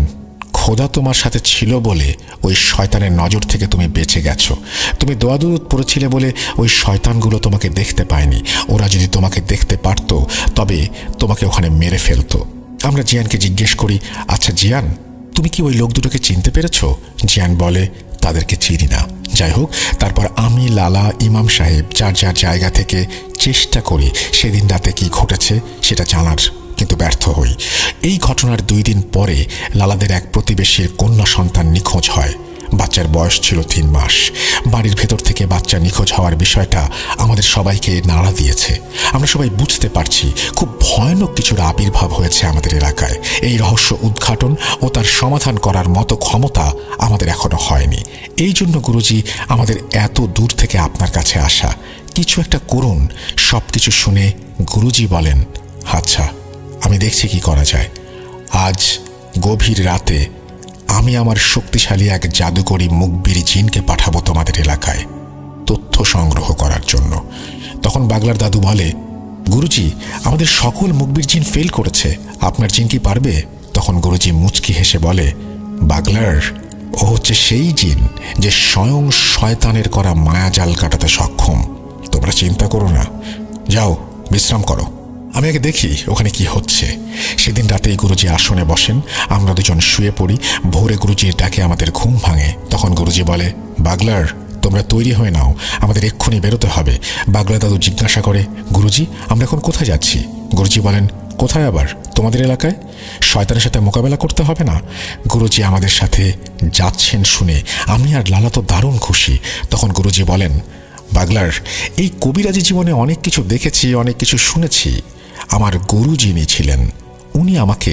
A: খোদা তোমার সাথে ছিল বলে ওই শয়তানের নজর থেকে তুমি বেঁচে গেছো। তুমি দোয়া দুরূদ পড়েছিলে বলে ওই শয়তানগুলো তোমাকে দেখতে পায়নি। ওরা যদি তোমাকে দেখতে পারত তবে তোমাকে ওখানে মেরে ফেলতো। আমরা জিয়ানকে জিজ্ঞেস করি, আচ্ছা জিয়ান, তুমি কি ওই লোক দুটোকে চিনতে পেরেছ? জিয়ান বলে, তাদেরকে চিনি না। যাই হোক, তারপর আমি, লালা, ইমাম সাহেব যার যার জায়গা থেকে চেষ্টা করি সেদিন রাতে কি ঘটেছে সেটা জানার, কিন্তু ব্যর্থ হই। এই ঘটনার 2 দিন পরে লালাদের এক প্রতিবেশীর কন্যা সন্তান নিখোঁজ হয়। বাচ্চার বয়স ছিল 3 মাস। বাড়ির ভেতর থেকে বাচ্চা নিখোঁজ হওয়ার বিষয়টা আমাদের সবাইকে নাড়া দিয়েছে। আমরা সবাই বুঝতে পারছি খুব ভয়ানক কিছুর আবির্ভাব হয়েছে আমাদের এলাকায়। এই রহস্য উদ্ঘাটন ও তার সমাধান করার মতো ক্ষমতা আমাদের এখনো হয়নি। এই জন্য গুরুজি আমাদের এত দূর থেকে আপনার কাছে আসা। কিছু একটা করুন। সব কিছু শুনে গুরুজি বলেন, আচ্ছা আমি দেখছি কি করা যায়। আজ গভীর রাতে আমি আমার শক্তিশালী এক জাদুকরী মুখবির জিনকে পাঠাবো তোমাদের এলাকায় তথ্য সংগ্রহ করার জন্য। তখন বাগলার দাদু বলে, গুরুজি, আমাদের সকল মুখবির জিন ফেল করেছে, আপনার জিন কি পারবে? তখন গুরুজি মুচকি হেসে বলে, বাগলার, ও হচ্ছে সেই জিন যে স্বয়ং শয়তানের করা মায়াজাল কাটাতে সক্ষম। তোমরা চিন্তা করো না, যাও বিশ্রাম করো, আমি আগে দেখি ওখানে কি হচ্ছে। সেদিন রাতেই গুরুজি আসনে বসেন। আমরা দুজন শুয়ে পড়ি। ভোরে গুরুজির ডাকে আমাদের ঘুম ভাঙে। তখন গুরুজি বলে, বাগলার, তোমরা তৈরি হয়ে নাও, আমাদের এক্ষুনি বেরোতে হবে। বাগলা দাদু জিজ্ঞাসা করে, গুরুজি আমরা এখন কোথায় যাচ্ছি? গুরুজি বলেন, কোথায় আবার? তোমাদের এলাকায়। শয়তানের সাথে মোকাবেলা করতে হবে না? গুরুজি আমাদের সাথে যাচ্ছেন শুনে আমি আর লালা তো দারুণ খুশি। তখন গুরুজি বলেন, বাগলার, এই কবিরাজি জীবনে অনেক কিছু দেখেছি, অনেক কিছু শুনেছি। আমার গুরু যিনি ছিলেন উনি আমাকে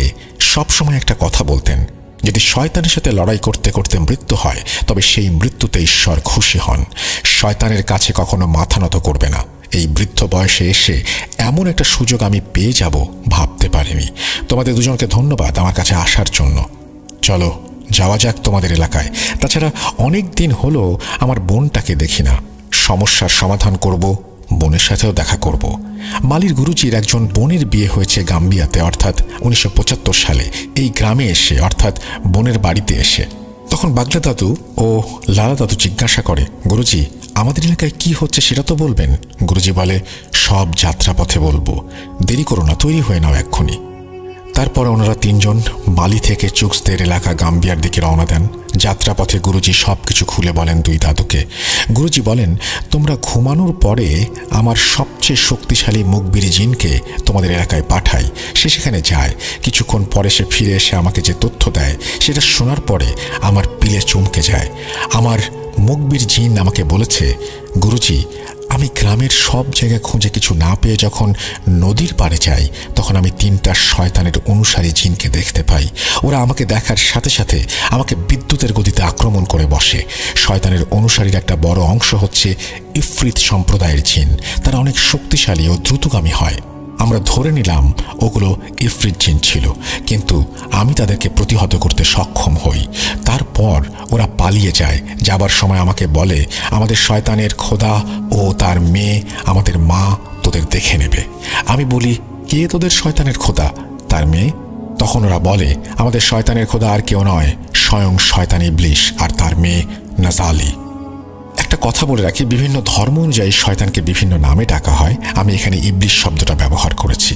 A: সবসময় একটা কথা বলতেন, যদি শয়তানের সাথে লড়াই করতে করতে মৃত্যু হয় তবে সেই মৃত্যুতে ঈশ্বর খুশি হন। শয়তানের কাছে কখনো মাথা নত করবে না। এই বৃদ্ধ বয়সে এসে এমন একটা সুযোগ আমি পেয়ে যাব ভাবতে পারিনি। তোমাদের দুজনকে ধন্যবাদ আমার কাছে আসার জন্য। চলো যাওয়া যাক তোমাদের এলাকায়। তাছাড়া অনেক দিন হলো আমার বোনটাকে দেখি না। সমস্যার সমাধান করব, বোনের সাথেও দেখা করব। মালির গুরুজির একজন বোনের বিয়ে হয়েছে গাম্বিয়াতে, অর্থাৎ 1975 সালে এই গ্রামে এসে, অর্থাৎ বোনের বাড়িতে এসে। তখন বাগলা দাদু ও লালা দাদু জিজ্ঞাসা করে, গুরুজি আমাদের এলাকায় কি হচ্ছে সেটা তো বলবেন। গুরুজি বলে, সব যাত্রাপথে বলবো, দেরি করো না, তৈরি হয়ে নাও এক্ষুনি। তারপর ওনারা 3 জন মালি থেকে চুক্সদের এলাকা গাম্বিয়ার দিকে রওনা দেন। যাত্রাপথে গুরুজি সব কিছু খুলে বলেন 2 দাদুকে। গুরুজি বলেন, তোমরা ঘুমানোর পরে আমার সবচেয়ে শক্তিশালী মুখবির জিনকে তোমাদের এলাকায় পাঠাই, সে সে সেখানে যায়। কিছুক্ষণ পরে সে ফিরে এসে আমাকে যে তথ্য দেয় সেটা শোনার পরে আমার পিলে চমকে যায়। আমার মুখবির জিন আমাকে বলেছে, গুরুজি, আমি গ্রামের সব জায়গায় খুঁজে কিছু না পেয়ে যখন নদীর পাড়ে যাই তখন আমি 3টা শয়তানের অনুসারী জিনকে দেখতে পাই। ওরা আমাকে দেখার সাথে সাথে আমাকে বিদ্যুতের গতিতে আক্রমণ করে বসে। শয়তানের অনুসারীর একটা বড় অংশ হচ্ছে ইফরিত সম্প্রদায়ের জিন। তারা অনেক শক্তিশালী ও দ্রুতগামী হয়। আমরা ধরে নিলাম ওগুলো ইফরিত জিন ছিল, কিন্তু আমি তাদেরকে প্রতিহত করতে সক্ষম হই। তারপর ওরা পালিয়ে যায়। যাবার সময় আমাকে বলে, আমাদের শয়তানের খোদা ও তার মেয়ে, আমাদের মা তোদের দেখে নেবে। আমি বলি, কে তোদের শয়তানের খোদা, তার মেয়ে? তখন ওরা বলে, আমাদের শয়তানের খোদা আর কেউ নয়, স্বয়ং শয়তান ইবলিশ আর তার মেয়ে নাজালি। একটা কথা বলে রাখি, বিভিন্ন ধর্ম অনুযায়ী শয়তানকে বিভিন্ন নামে ডাকা হয়। আমি এখানে ইবলিশ শব্দটা ব্যবহার করেছি।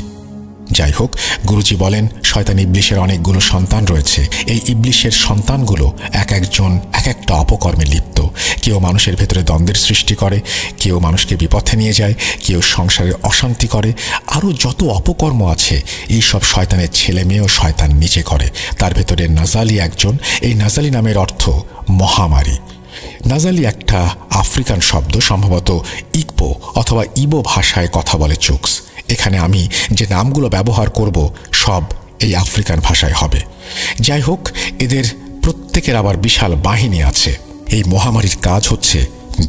A: যাই হোক, গুরুজি বলেন শয়তান ইবলিশের অনেকগুলো সন্তান রয়েছে। এই ইবলিশের সন্তানগুলো এক একজন এক একটা অপকর্মে লিপ্ত। কেউ মানুষের ভেতরে দ্বন্দ্বের সৃষ্টি করে, কেউ মানুষকে বিপথে নিয়ে যায়, কেউ সংসারে অশান্তি করে। আরও যত অপকর্ম আছে এই সব শয়তানের ছেলে মেয়েও শয়তান নিজে করে। তার ভেতরে নাজালি একজন। এই নাজালি নামের অর্থ মহামারী। নাজালি একটা আফ্রিকান শব্দ, সম্ভবত ইকবো অথবা ইবো ভাষায় কথা বলে চুকস। এখানে আমি যে নামগুলো ব্যবহার করব সব এই আফ্রিকান ভাষায় হবে। যাই হোক, এদের প্রত্যেকের আবার বিশাল বাহিনী আছে। এই মহামারীর কাজ হচ্ছে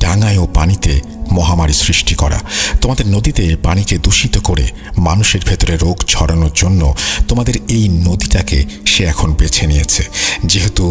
A: ডাঙায় ও পানিতে মহামারী সৃষ্টি করা। তোমাদের নদীতে পানিকে দূষিত করে মানুষের ভেতরে রোগ ছড়ানোর জন্য তোমাদের এই নদীটাকে সে এখন বেছে নিয়েছে। যেহেতু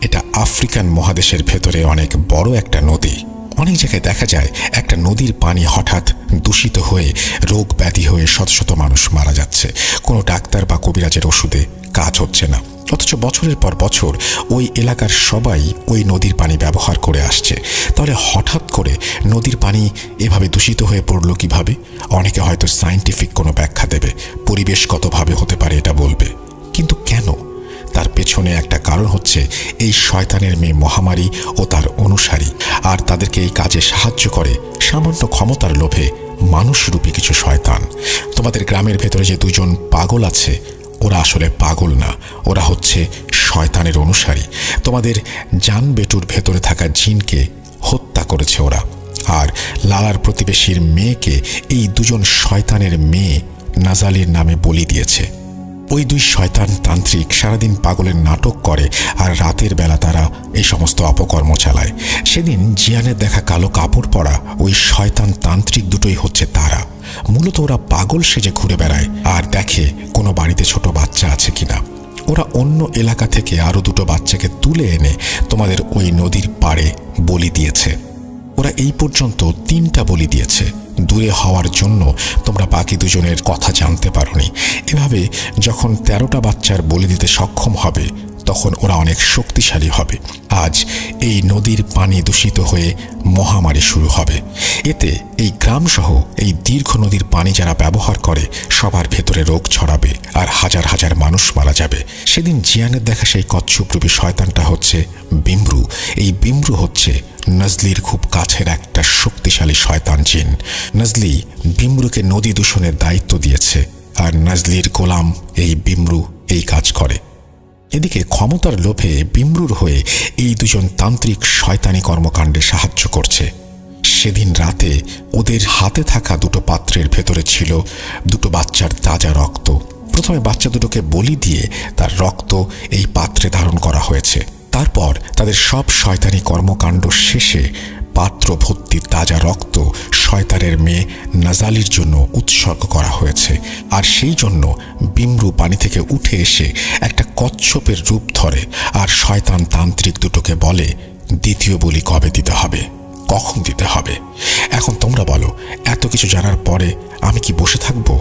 A: এটা আফ্রিকান মহাদেশের ভেতরে অনেক বড় একটা নদী, অনেক জায়গায় দেখা যায় একটা নদীর পানি হঠাৎ দূষিত হয়ে রোগ ব্যাধি হয়ে শত শত মানুষ মারা যাচ্ছে। কোনো ডাক্তার বা কবিরাজের ওষুধে কাজ হচ্ছে না, অথচ বছরের পর বছর ওই এলাকার সবাই ওই নদীর পানি ব্যবহার করে আসছে। তাহলে হঠাৎ করে নদীর পানি এভাবে দূষিত হয়ে পড়লো কিভাবে? অনেকে হয়তো সায়েন্টিফিক কোনো ব্যাখ্যা দেবে, পরিবেশগতভাবে হতে পারে এটা বলবে, কিন্তু কেন? তার পেছনে একটা কারণ হচ্ছে এই শয়তানের মেয়ে মহামারী ও তার অনুসারী। আর তাদেরকে এই কাজে সাহায্য করে সামান্য ক্ষমতার লোভে মানুষরূপী কিছু শয়তান। তোমাদের গ্রামের ভেতরে যে 2জন পাগল আছে, ওরা আসলে পাগল না, ওরা হচ্ছে শয়তানের অনুসারী। তোমাদের জান বেটুর ভেতরে থাকা জিনকে হত্যা করেছে ওরা। আর লালার প্রতিবেশীর মেয়েকে এই 2জন শয়তানের মেয়ে নাজালির নামে বলি দিয়েছে। ওই 2 শয়তান তান্ত্রিক সারাদিন পাগলের নাটক করে আর রাতের বেলা তারা এই সমস্ত অপকর্ম চালায়। সেদিন জিয়ানের দেখা কালো কাপড় পরা ওই শয়তান তান্ত্রিক দুটোই হচ্ছে তারা। মূলত ওরা পাগল সেজে ঘুরে বেড়ায় আর দেখে কোনো বাড়িতে ছোট বাচ্চা আছে কিনা। ওরা অন্য এলাকা থেকে আরও 2টো বাচ্চাকে তুলে এনে তোমাদের ওই নদীর পাড়ে বলি দিয়েছে। ওরা এই পর্যন্ত 3টা বলি দিয়েছে। দূরে হওয়ার জন্য তোমরা বাকি 2জনের কথা জানতে পারোনি। এভাবে যখন 13টা বাচ্চার বলি দিতে সক্ষম হবে তখন ওরা অনেক শক্তিশালী হবে। আজ এই নদীর পানি দূষিত হয়ে মহামারী শুরু হবে। এতে এই গ্রামসহ এই দীর্ঘ নদীর পানি যারা ব্যবহার করে সবার ভেতরে রোগ ছড়াবে আর হাজার হাজার মানুষ মারা যাবে। সেদিন জিয়ানের দেখা সেই কচ্ছপরূপী শয়তানটা হচ্ছে বিমরু। এই বিমরু হচ্ছে নজলির খুব কাছের একটা শক্তিশালী শয়তান জিন। নজলি বিমরুকে নদী দূষণের দায়িত্ব দিয়েছে আর নজলির গোলাম এই বিমরু এই কাজ করে। এদিকে ক্ষমতার লোভে বিমরুর হয়ে এই 2জন তান্ত্রিক শয়তানি কর্মকাণ্ডে সাহায্য করছে। সেদিন রাতে ওদের হাতে থাকা 2টো পাত্রের ভেতরে ছিল 2টো বাচ্চার তাজা রক্ত। প্রথমে বাচ্চা দুটোকে বলি দিয়ে তার রক্ত এই পাত্রে ধারণ করা হয়েছে। তারপর তাদের সব শয়তানি কর্মকাণ্ড শেষে পাত্র ভর্তি তাজা রক্ত শয়তানের মেয়ে নাজালির জন্য উৎসর্গ করা হয়েছে। আর সেই জন্য বিমরু পানি থেকে উঠে এসে একটা কচ্ছপের রূপ ধরে আর শয়তান তান্ত্রিক দুটোকে বলে, দ্বিতীয় বলি কবে দিতে হবে, কখন দিতে হবে। এখন তোমরা বলো, এত কিছু জানার পরে আমি কি বসে থাকবো?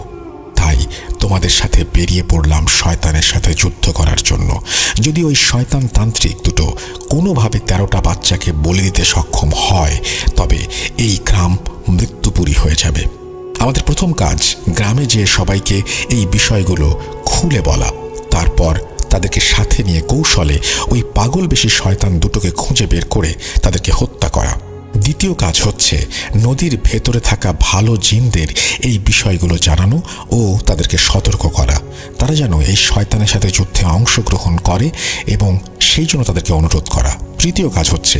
A: তাই তোমাদের সাথে বেরিয়ে পড়লাম শয়তানের সাথে যুদ্ধ করার জন্য। যদি ওই শয়তান তান্ত্রিক দুটো কোনোভাবে 13টা বাচ্চাকে বলি দিতে সক্ষম হয় তবে এই গ্রাম মৃত্যুপুরী হয়ে যাবে। আমাদের প্রথম কাজ গ্রামে যেয়ে সবাইকে এই বিষয়গুলো খুলে বলা, তারপর তাদেরকে সাথে নিয়ে কৌশলে ওই পাগল বেশি শয়তান দুটোকে খুঁজে বের করে তাদেরকে হত্যা করা। দ্বিতীয় কাজ হচ্ছে নদীর ভেতরে থাকা ভালো জিনদের এই বিষয়গুলো জানানো ও তাদেরকে সতর্ক করা। তারা যেন এই শয়তানের সাথে যুদ্ধে অংশগ্রহণ করে এবং সেই জন্য তাদেরকে অনুরোধ করা। তৃতীয় কাজ হচ্ছে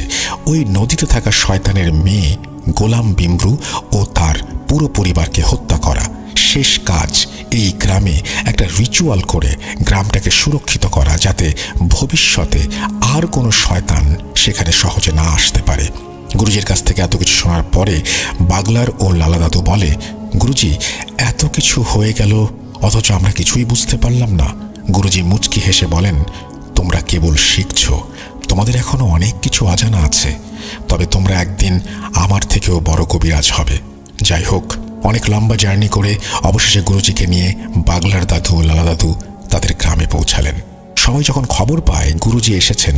A: ওই নদীতে থাকা শয়তানের মেয়ে গোলাম বিমরু ও তার পুরো পরিবারকে হত্যা করা। শেষ কাজ এই গ্রামে একটা রিচুয়াল করে গ্রামটাকে সুরক্ষিত করা, যাতে ভবিষ্যতে আর কোনো শয়তান সেখানে সহজে না আসতে পারে। গুরুজির কাছ থেকে এত কিছু শোনার পরে বাগলার ও লালা দাদু বলে, গুরুজি, এত কিছু হয়ে গেল অথচ আমরা কিছুই বুঝতে পারলাম না। গুরুজি মুচকি হেসে বলেন, তোমরা কেবল শিখছ, তোমাদের এখনো অনেক কিছু অজানা আছে, তবে তোমরা একদিন আমার থেকেও বড় কবিরাজ হবে। যাই হোক, অনেক লম্বা জার্নি করে অবশেষে গুরুজিকে নিয়ে বাগলার দাদু ও লালা দাদু তাদের গ্রামে পৌঁছালেন। সবাই যখন খবর পায় গুরুজি এসেছেন,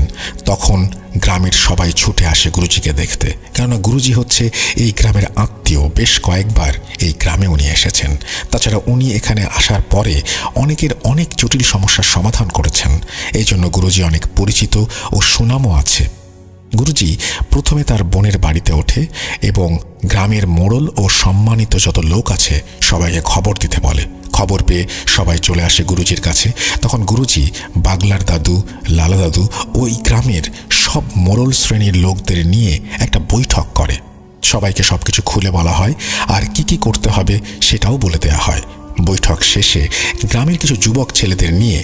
A: তখন গ্রামের সবাই ছুটে আসে গুরুজিকে দেখতে, কেননা গুরুজি হচ্ছে এই গ্রামের আত্মীয়। বেশ কয়েকবার এই গ্রামে উনি এসেছেন। তাছাড়া উনি এখানে আসার পরে অনেকের অনেক জটিল সমস্যার সমাধান করেছেন। এই জন্য গুরুজি অনেক পরিচিত ও সুনামও আছে। গুরুজি প্রথমে তার বোনের বাড়িতে ওঠে এবং গ্রামের মোড়ল ও সম্মানিত যত লোক আছে সবাইকে খবর দিতে বলে। খবর পেয়ে সবাই চলে আসে গুরুজির কাছে। তখন গুরুজি বাগলার দাদু, লালা দাদু ওই গ্রামের সব মোড়ল শ্রেণীর লোকদের নিয়ে একটা বৈঠক করে। সবাইকে সবকিছু খুলে বলা হয় আর কি কি করতে হবে সেটাও বলে দেয়া হয়। বৈঠক শেষে গ্রামের কিছু যুবক ছেলেদের নিয়ে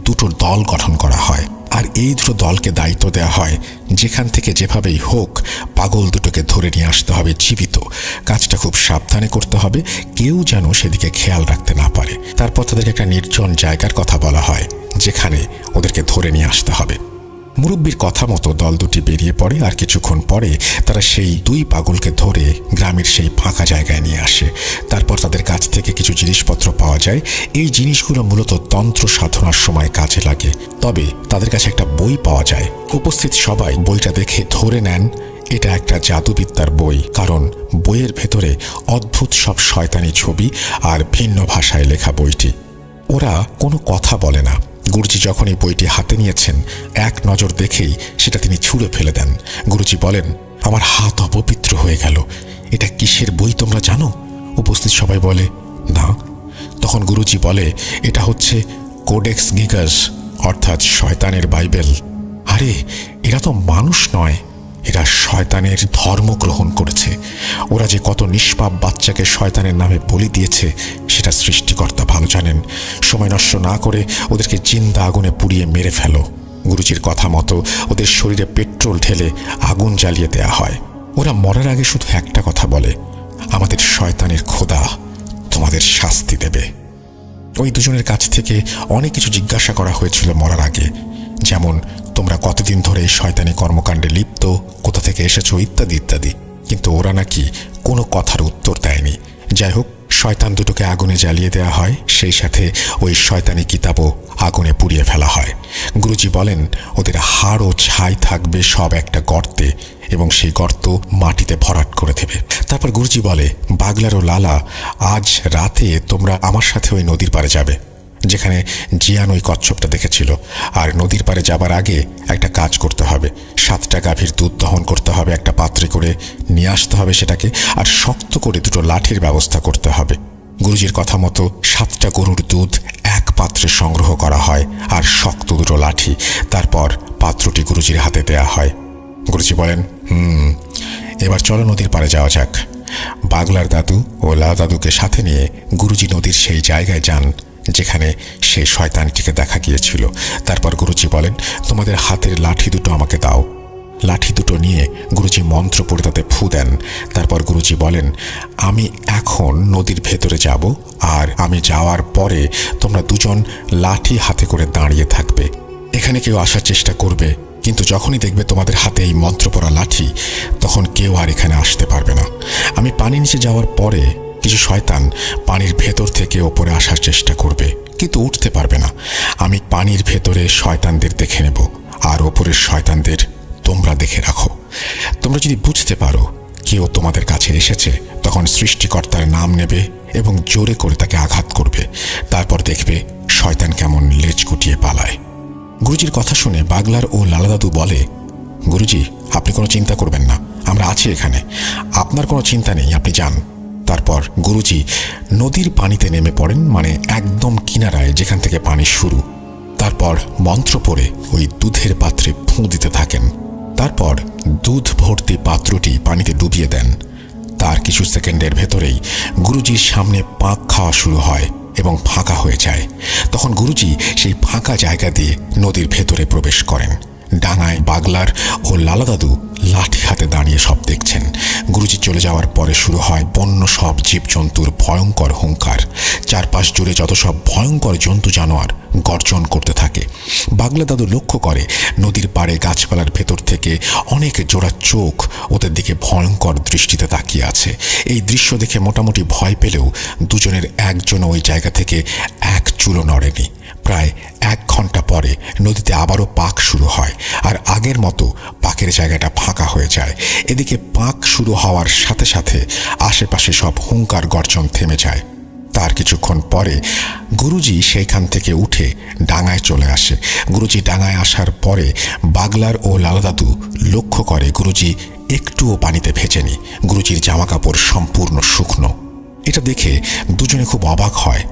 A: দুটো দল গঠন করা হয়, আর এই দুটো দলকে দায়িত্ব দেওয়া হয় যেখান থেকে যেভাবেই হোক পাগল দুটোকে ধরে নিয়ে আসতে হবে জীবিত। কাজটা খুব সাবধানে করতে হবে, কেউ যেন সেদিকে খেয়াল রাখতে না পারে। তারপর তাদেরকে একটা নির্জন জায়গার কথা বলা হয় যেখানে ওদেরকে ধরে নিয়ে আসতে হবে। মুরব্বীর কথা মতো দল দুটি বেরিয়ে পড়ে, আর কিছুক্ষণ পরে তারা সেই দুই পাগলকে ধরে গ্রামের সেই ফাঁকা জায়গায় নিয়ে আসে। তারপর তাদের কাছ থেকে কিছু জিনিসপত্র পাওয়া যায়। এই জিনিসগুলো মূলত তন্ত্র সাধনার সময় কাজে লাগে। তবে তাদের কাছে একটা বই পাওয়া যায়। উপস্থিত সবাই বইটা দেখে ধরে নেন এটা একটা জাদুবিদ্যার বই, কারণ বইয়ের ভেতরে অদ্ভুত সব শয়তানি ছবি আর ভিন্ন ভাষায় লেখা বইটি। ওরা কোনো কথা বলে না। গুরুজি যখন এই বইটি হাতে নিয়েছেন, এক নজর দেখেই সেটা তিনি ছুঁড়ে ফেলে দেন। গুরুজি বলেন, আমার হাত অপবিত্র হয়ে গেল। এটা কিসের বই তোমরা জানো? উপস্থিত সবাই বলে, না। তখন গুরুজি বলে, এটা হচ্ছে কোডেক্স গিগাস, অর্থাৎ শয়তানের বাইবেল। আরে, এরা তো মানুষ নয়, এরা শয়তানের ধর্ম গ্রহণ করেছে। ওরা যে কত নিষ্পাপ বাচ্চাকে শয়তানের নামে বলি দিয়েছে সেটা সৃষ্টিকর্তা ভালো জানেন। সময় নষ্ট না করে ওদেরকে জিন্দা আগুনে পুড়িয়ে মেরে ফেলো। গুরুজির কথা মতো ওদের শরীরে পেট্রোল ঢেলে আগুন জ্বালিয়ে দেয়া হয়। ওরা মরার আগে শুধু একটা কথা বলে, আমাদের শয়তানের খোদা তোমাদের শাস্তি দেবে। ওই দুজনের কাছ থেকে অনেক কিছু জিজ্ঞাসা করা হয়েছিল মরার আগে, যেমন তোমরা কতদিন ধরে এই শয়তানি কর্মকাণ্ডে লিপ্ত, কোথা থেকে এসেছো, ইত্যাদি ইত্যাদি। কিন্তু ওরা নাকি কোনো কথার উত্তর দেয়নি। যাই হোক, শয়তান দুটোকে আগুনে জ্বালিয়ে দেওয়া হয়, সেই সাথে ওই শয়তানি কিতাবও আগুনে পুড়িয়ে ফেলা হয়। গুরুজি বলেন, ওদের হাড় ও ছাই থাকবে সব একটা গর্তে এবং সেই গর্ত মাটিতে ভরাট করে দেবে। তারপর গুরুজি বলে, বাগলার ও লালা, আজ রাতে তোমরা আমার সাথে ওই নদীর পাড়ে যাবে যেখানে জিয়ান ওই কচ্ছপটা দেখেছিল। আর নদীর পাড়ে যাবার আগে একটা কাজ করতে হবে, 7টা গাভীর দুধ দহন করতে হবে, একটা পাত্রে করে নিয়ে আসতে হবে সেটাকে, আর শক্ত করে দুটো লাঠির ব্যবস্থা করতে হবে। গুরুজির কথা মতো 7টা গরুর দুধ এক পাত্রে সংগ্রহ করা হয় আর শক্ত দুটো লাঠি। তারপর পাত্রটি গুরুজির হাতে দেয়া হয়। গুরুজি বলেন, এবার চলো নদীর পাড়ে যাওয়া যাক। বাগলার দাদু ও লালা দাদুকে সাথে নিয়ে গুরুজি নদীর সেই জায়গায় যান যেখানে সেই শয়তানটিকে দেখা গিয়েছিল। তারপর গুরুজি বলেন, তোমাদের হাতের লাঠি দুটো আমাকে দাও। লাঠি দুটো নিয়ে গুরুজি মন্ত্র পড়ে তাতে ফু দেন। তারপর গুরুজি বলেন, আমি এখন নদীর ভেতরে যাব, আর আমি যাওয়ার পরে তোমরা দুজন লাঠি হাতে করে দাঁড়িয়ে থাকবে। এখানে কেউ আসার চেষ্টা করবে, কিন্তু যখনই দেখবে তোমাদের হাতে এই মন্ত্র পড়া লাঠি, তখন কেউ আর এখানে আসতে পারবে না। আমি পানি নিচে যাওয়ার পরে কিছু শয়তান পানির ভেতর থেকে ওপরে আসার চেষ্টা করবে, কিন্তু উঠতে পারবে না। আমি পানির ভেতরে শয়তানদের দেখে নেব, আর ওপরের শয়তানদের তোমরা দেখে রাখো। তোমরা যদি বুঝতে পারো কেউ তোমাদের কাছে এসেছে, তখন সৃষ্টিকর্তার নাম নেবে এবং জোরে করে তাকে আঘাত করবে। তারপর দেখবে শয়তান কেমন লেজ গুটিয়ে পালায়। গুরুজির কথা শুনে বাগলার ও লালা দাদু বলে, গুরুজি, আপনি কোনো চিন্তা করবেন না, আমরা আছি এখানে, আপনার কোনো চিন্তা নেই, আপনি যান। তারপর গুরুজি নদীর পানিতে নেমে পড়েন, মানে একদম কিনারায় যেখান থেকে পানি শুরু। তারপর মন্ত্র পড়ে ওই দুধের পাত্রে ফুঁ দিতে থাকেন। তারপর দুধ ভর্তি পাত্রটি পানিতে ডুবিয়ে দেন। তার কিছু সেকেন্ডের ভেতরেই গুরুজির সামনে পাক খাওয়া শুরু হয় এবং ফাঁকা হয়ে যায়। তখন গুরুজি সেই ফাঁকা জায়গা দিয়ে নদীর ভেতরে প্রবেশ করেন। ডাঙায় বাগলার ও লালা দাদু লাঠি হাতে দাঁড়িয়ে সব দেখছেন। গুরুজি চলে যাওয়ার পরে শুরু হয় বন্য সব জীবজন্তুর ভয়ঙ্কর হুঙ্কার। চারপাশ জুড়ে যত সব ভয়ঙ্কর জন্তু জানোয়ার গর্জন করতে থাকে। বাগলা দাদু লক্ষ্য করে নদীর পাড়ে গাছপালার ভেতর থেকে অনেক জোড়া চোখ ওদের দিকে ভয়ঙ্কর দৃষ্টিতে তাকিয়ে আছে। এই দৃশ্য দেখে মোটামুটি ভয় পেলেও দুজনের একজনও ওই জায়গা থেকে এক চুলো নড়েনি। প্রায় 1 ঘন্টা পরে নদীতে আবারও পাক শুরু হয়, আর আগের মতো পাকের জায়গাটা ফাঁকা হয়ে যায়। এদিকে পাক শুরু হওয়ার সাথে সাথে আশেপাশে সব হুঙ্কার গর্জন থেমে যায়। তার কিছুক্ষণ পরে গুরুজি সেইখান থেকে উঠে ডাঙায় চলে আসে। গুরুজি ডাঙায় আসার পরে বাগলার ও লালা দাদু লক্ষ্য করে গুরুজি একটুও পানিতে ভেজেনি। গুরুজির জামা কাপড় সম্পূর্ণ শুকনো। এটা দেখে দুজনে খুব অবাক হয়।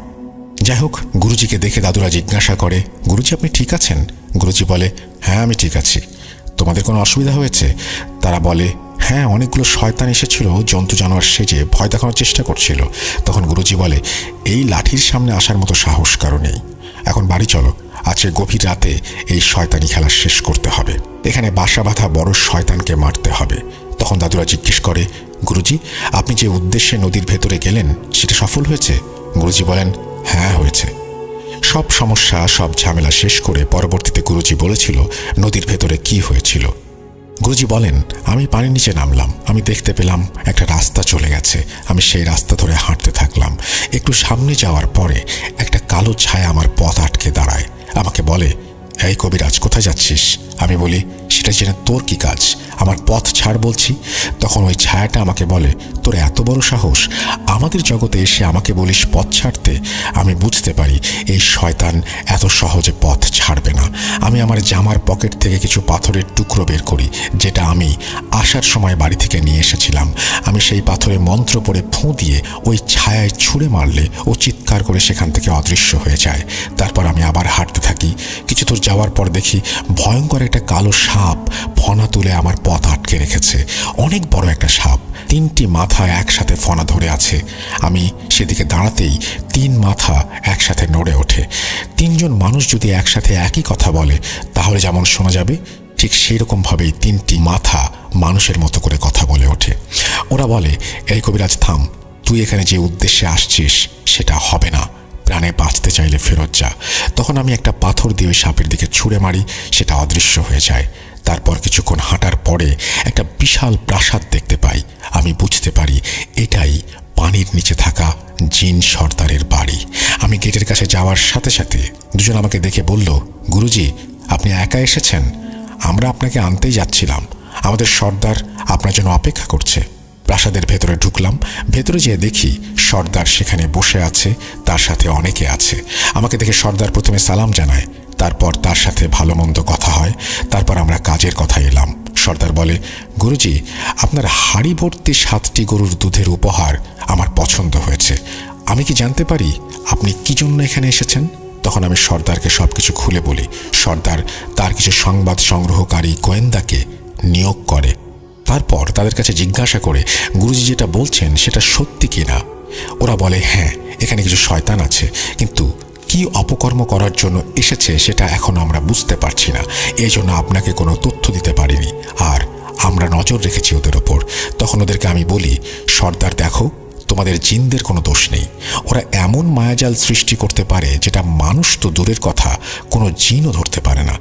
A: যাই হোক, গুরুজিকে দেখে দাদুরা জিজ্ঞাসা করে, গুরুজি আপনি ঠিক আছেন? গুরুজি বলে, হ্যাঁ আমি ঠিক আছি। তোমাদের কোনো অসুবিধা হয়েছে? তারা বলে, হ্যাঁ, অনেকগুলো শয়তান এসেছিল জন্তু জানোয়ার সেজে ভয় দেখানোর চেষ্টা করছিল। তখন গুরুজি বলে, এই লাঠির সামনে আসার মতো সাহস কারো নেই। এখন বাড়ি চলো, আজকে গভীর রাতে এই শয়তানি খেলা শেষ করতে হবে। এখানে বাসা বাঁধা বড় শয়তানকে মারতে হবে। তখন দাদুরা জিজ্ঞেস করে, গুরুজি আপনি যে উদ্দেশ্যে নদীর ভেতরে গেলেন সেটা সফল হয়েছে? গুরুজি বলেন, হ্যাঁ হয়েছে। সব সমস্যা সব ঝামেলা শেষ করে পরবর্তীতে গুরুজি বলেছিল নদীর ভেতরে কি হয়েছিল। গুরুজি বলেন, আমি পানির নিচে নামলাম। আমি দেখতে পেলাম একটা রাস্তা চলে গেছে। আমি সেই রাস্তা ধরে হাঁটতে থাকলাম। একটু সামনে যাওয়ার পরে একটা কালো ছায়া আমার পথ আটকে দাঁড়ায়। আমাকে বলে, এই কবিরাজ কোথায় যাচ্ছিস? আমি বলি, সেটা জেনে তোর কি কাজ? আমার পথ ছাড় বলছি। তখন ওই ছায়াটা আমাকে বলে, তোর এত বড় সাহস আমাদের জগতে এসে আমাকে বলিস পথ ছাড়তে? আমি বুঝতে পারি এই শয়তান এত সহজে পথ ছাড়বে না। আমি আমার জামার পকেট থেকে কিছু পাথরের টুকরো বের করি, যেটা আমি আসার সময় বাড়ি থেকে নিয়ে এসেছিলাম। আমি সেই পাথরে মন্ত্র পড়ে ফুঁ দিয়ে ওই ছায়ায় ছুঁড়ে মারলে ও চিৎকার করে সেখান থেকে অদৃশ্য হয়ে যায়। তারপর আমি আবার হাঁটতে থাকি। কিছু দূর যাওয়ার পর দেখি ভয়ঙ্কর একটা কালো সাপ ফনা তুলে আমার পথ আটকে রেখেছে। অনেক বড় একটা সাপ, 3টি মাথা একসাথে ফনা ধরে আছে। আমি সেদিকে দাঁড়াতেই 3 মাথা একসাথে নড়ে ওঠে। 3 জন মানুষ যদি একসাথে একই কথা বলে তাহলে যেমন শোনা যাবে, ঠিক সেই রকমভাবেই 3টি মাথা মানুষের মতো করে কথা বলে ওঠে। ওরা বলে, এই কবিরাজ থাম, তুই এখানে যে উদ্দেশ্যে আসছিস সেটা হবে না। প্রাণে বাঁচতে চাইলে ফেরত যা। তখন আমি একটা পাথর দিয়ে ওই সাপের দিকে ছুঁড়ে মারি, সেটা অদৃশ্য হয়ে যায়। তারপর কিছুক্ষণ হাঁটার পরে একটা বিশাল প্রাসাদ দেখতে পাই। আমি বুঝতে পারি এটাই পানির নিচে থাকা জিন সর্দারের বাড়ি। আমি গেটের কাছে যাওয়ার সাথে সাথে দুজন আমাকে দেখে বলল, গুরুজি আপনি একা এসেছেন? আমরা আপনাকে আনতেই যাচ্ছিলাম। আমাদের সর্দার আপনার জন্য অপেক্ষা করছে। প্রাসাদের ভেতরে ঢুকলাম। ভেতরে যেয়ে দেখি সর্দার সেখানে বসে আছে, তার সাথে অনেকে আছে। আমাকে দেখে সর্দার প্রথমে সালাম জানায়, তারপর তার সাথে ভালো মন্দ কথা হয়। তারপর আমরা কাজের কথা এলাম। সর্দার বলে, গুরুজি আপনার হাড়ি ভর্তি 7টি গরুর দুধের উপহার আমার পছন্দ হয়েছে। আমি কি জানতে পারি আপনি কি জন্য এখানে এসেছেন? তখন আমি সর্দারকে সবকিছু খুলে বলি। সর্দার তার কিছু সংবাদ সংগ্রহকারী গোয়েন্দাকে নিয়োগ করে। তারপর তাদের কাছে জিজ্ঞাসা করে গুরুজি যেটা বলছেন সেটা সত্যি কিনা। ওরা বলে, হ্যাঁ এখানে কিছু শয়তান আছে, কিন্তু কি অপকর্ম করার জন্য এসেছে সেটা এখনো আমরা বুঝতে পারছি না। এই জন্য আপনাকে কোনো তথ্য দিতে পারিনি, আর আমরা নজর রেখেছি ওদের ওপর। তখন ওদেরকে আমি বলি, সর্দার দেখো, তোমাদের জিনদের কোনো দোষ নেই। ওরা এমন মায়াজাল সৃষ্টি করতে পারে যেটা মানুষ তো দূরের কথা, কোনো জিনও ধরতে পারে না।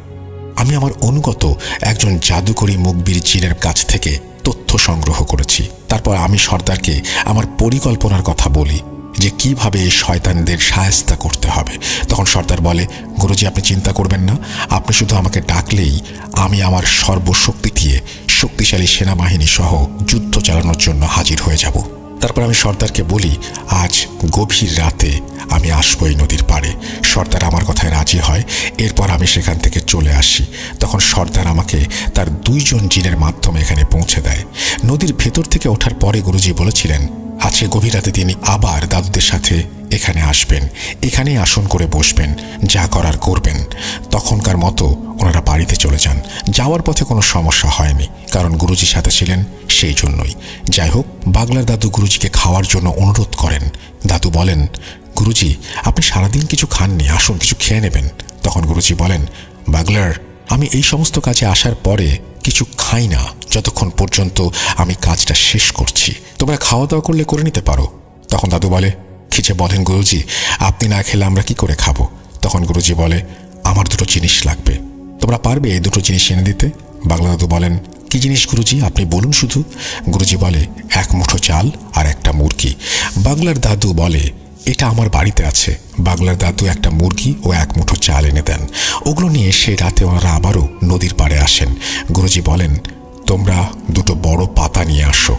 A: আমি আমার অনুগত একজন জাদুকরী মুখবির জিনের কাছ থেকে তথ্য সংগ্রহ করেছি। তারপর আমি সর্দারকে আমার পরিকল্পনার কথা বলি যে কিভাবে এই শয়তানদের শায়েস্তা করতে হবে। তখন সর্দার বলে, গুরুজি আপনি চিন্তা করবেন না, আপনি শুধু আমাকে ডাকলেই আমি আমার সর্বশক্তি দিয়ে শক্তিশালী সেনাবাহিনী সহ যুদ্ধ চালানোর জন্য হাজির হয়ে যাব। তারপর আমি সর্দারকে বলি, আজ গভীর রাতে আমি আসবো এই নদীর পাড়ে। সর্দার আমার কথায় রাজি হয়। এরপর আমি সেখান থেকে চলে আসি। তখন সর্দার আমাকে তার 2 জন জিনের মাধ্যমে এখানে পৌঁছে দেয়। নদীর ভেতর থেকে ওঠার পরে গুরুজি বলেছিলেন, আজকে গভীর রাতে তিনি আবার দাদুদের সাথে এখানে আসবেন, এখানেই আসন করে বসবেন, যা করার করবেন। তখনকার মতো ওনারা বাড়িতে চলে যান। যাওয়ার পথে কোনো সমস্যা হয়নি, কারণ গুরুজি সাথে ছিলেন সেই জন্যই। যাই হোক, বাগলার দাদু গুরুজিকে খাওয়ার জন্য অনুরোধ করেন। দাদু বলেন, গুরুজি আপনি সারাদিন কিছু খাননি, আসুন কিছু খেয়ে নেবেন। তখন গুরুজি বলেন, বাগলার, আমি এই সমস্ত কাজে আসার পরে কিছু খাই না যতক্ষণ পর্যন্ত আমি কাজটা শেষ করছি। তোমরা খাওয়া দাওয়া করলে করে নিতে পারো। তখন দাদু বলে, কি যে বলেন গুরুজি, আপনি না খেলে আমরা কি করে খাবো? তখন গুরুজি বলে, আমার দুটো জিনিস লাগবে, তোমরা পারবে এই দুটো জিনিস এনে দিতে? বাগলা দাদু বলেন, কি জিনিস গুরুজি, আপনি বলুন শুধু। গুরুজি বলে, এক মুঠো চাল আর একটা মুরগি। বাগলার দাদু বলে, এটা আমার বাড়িতে আছে। বাগলার দাদু একটা মুরগি ও এক মুঠো চাল এনে দেন। ওগুলো নিয়ে সেই রাতে ওনারা আবারও নদীর পাড়ে আসেন। গুরুজি বলেন, তোমরা দুটো বড় পাতা নিয়ে আসো।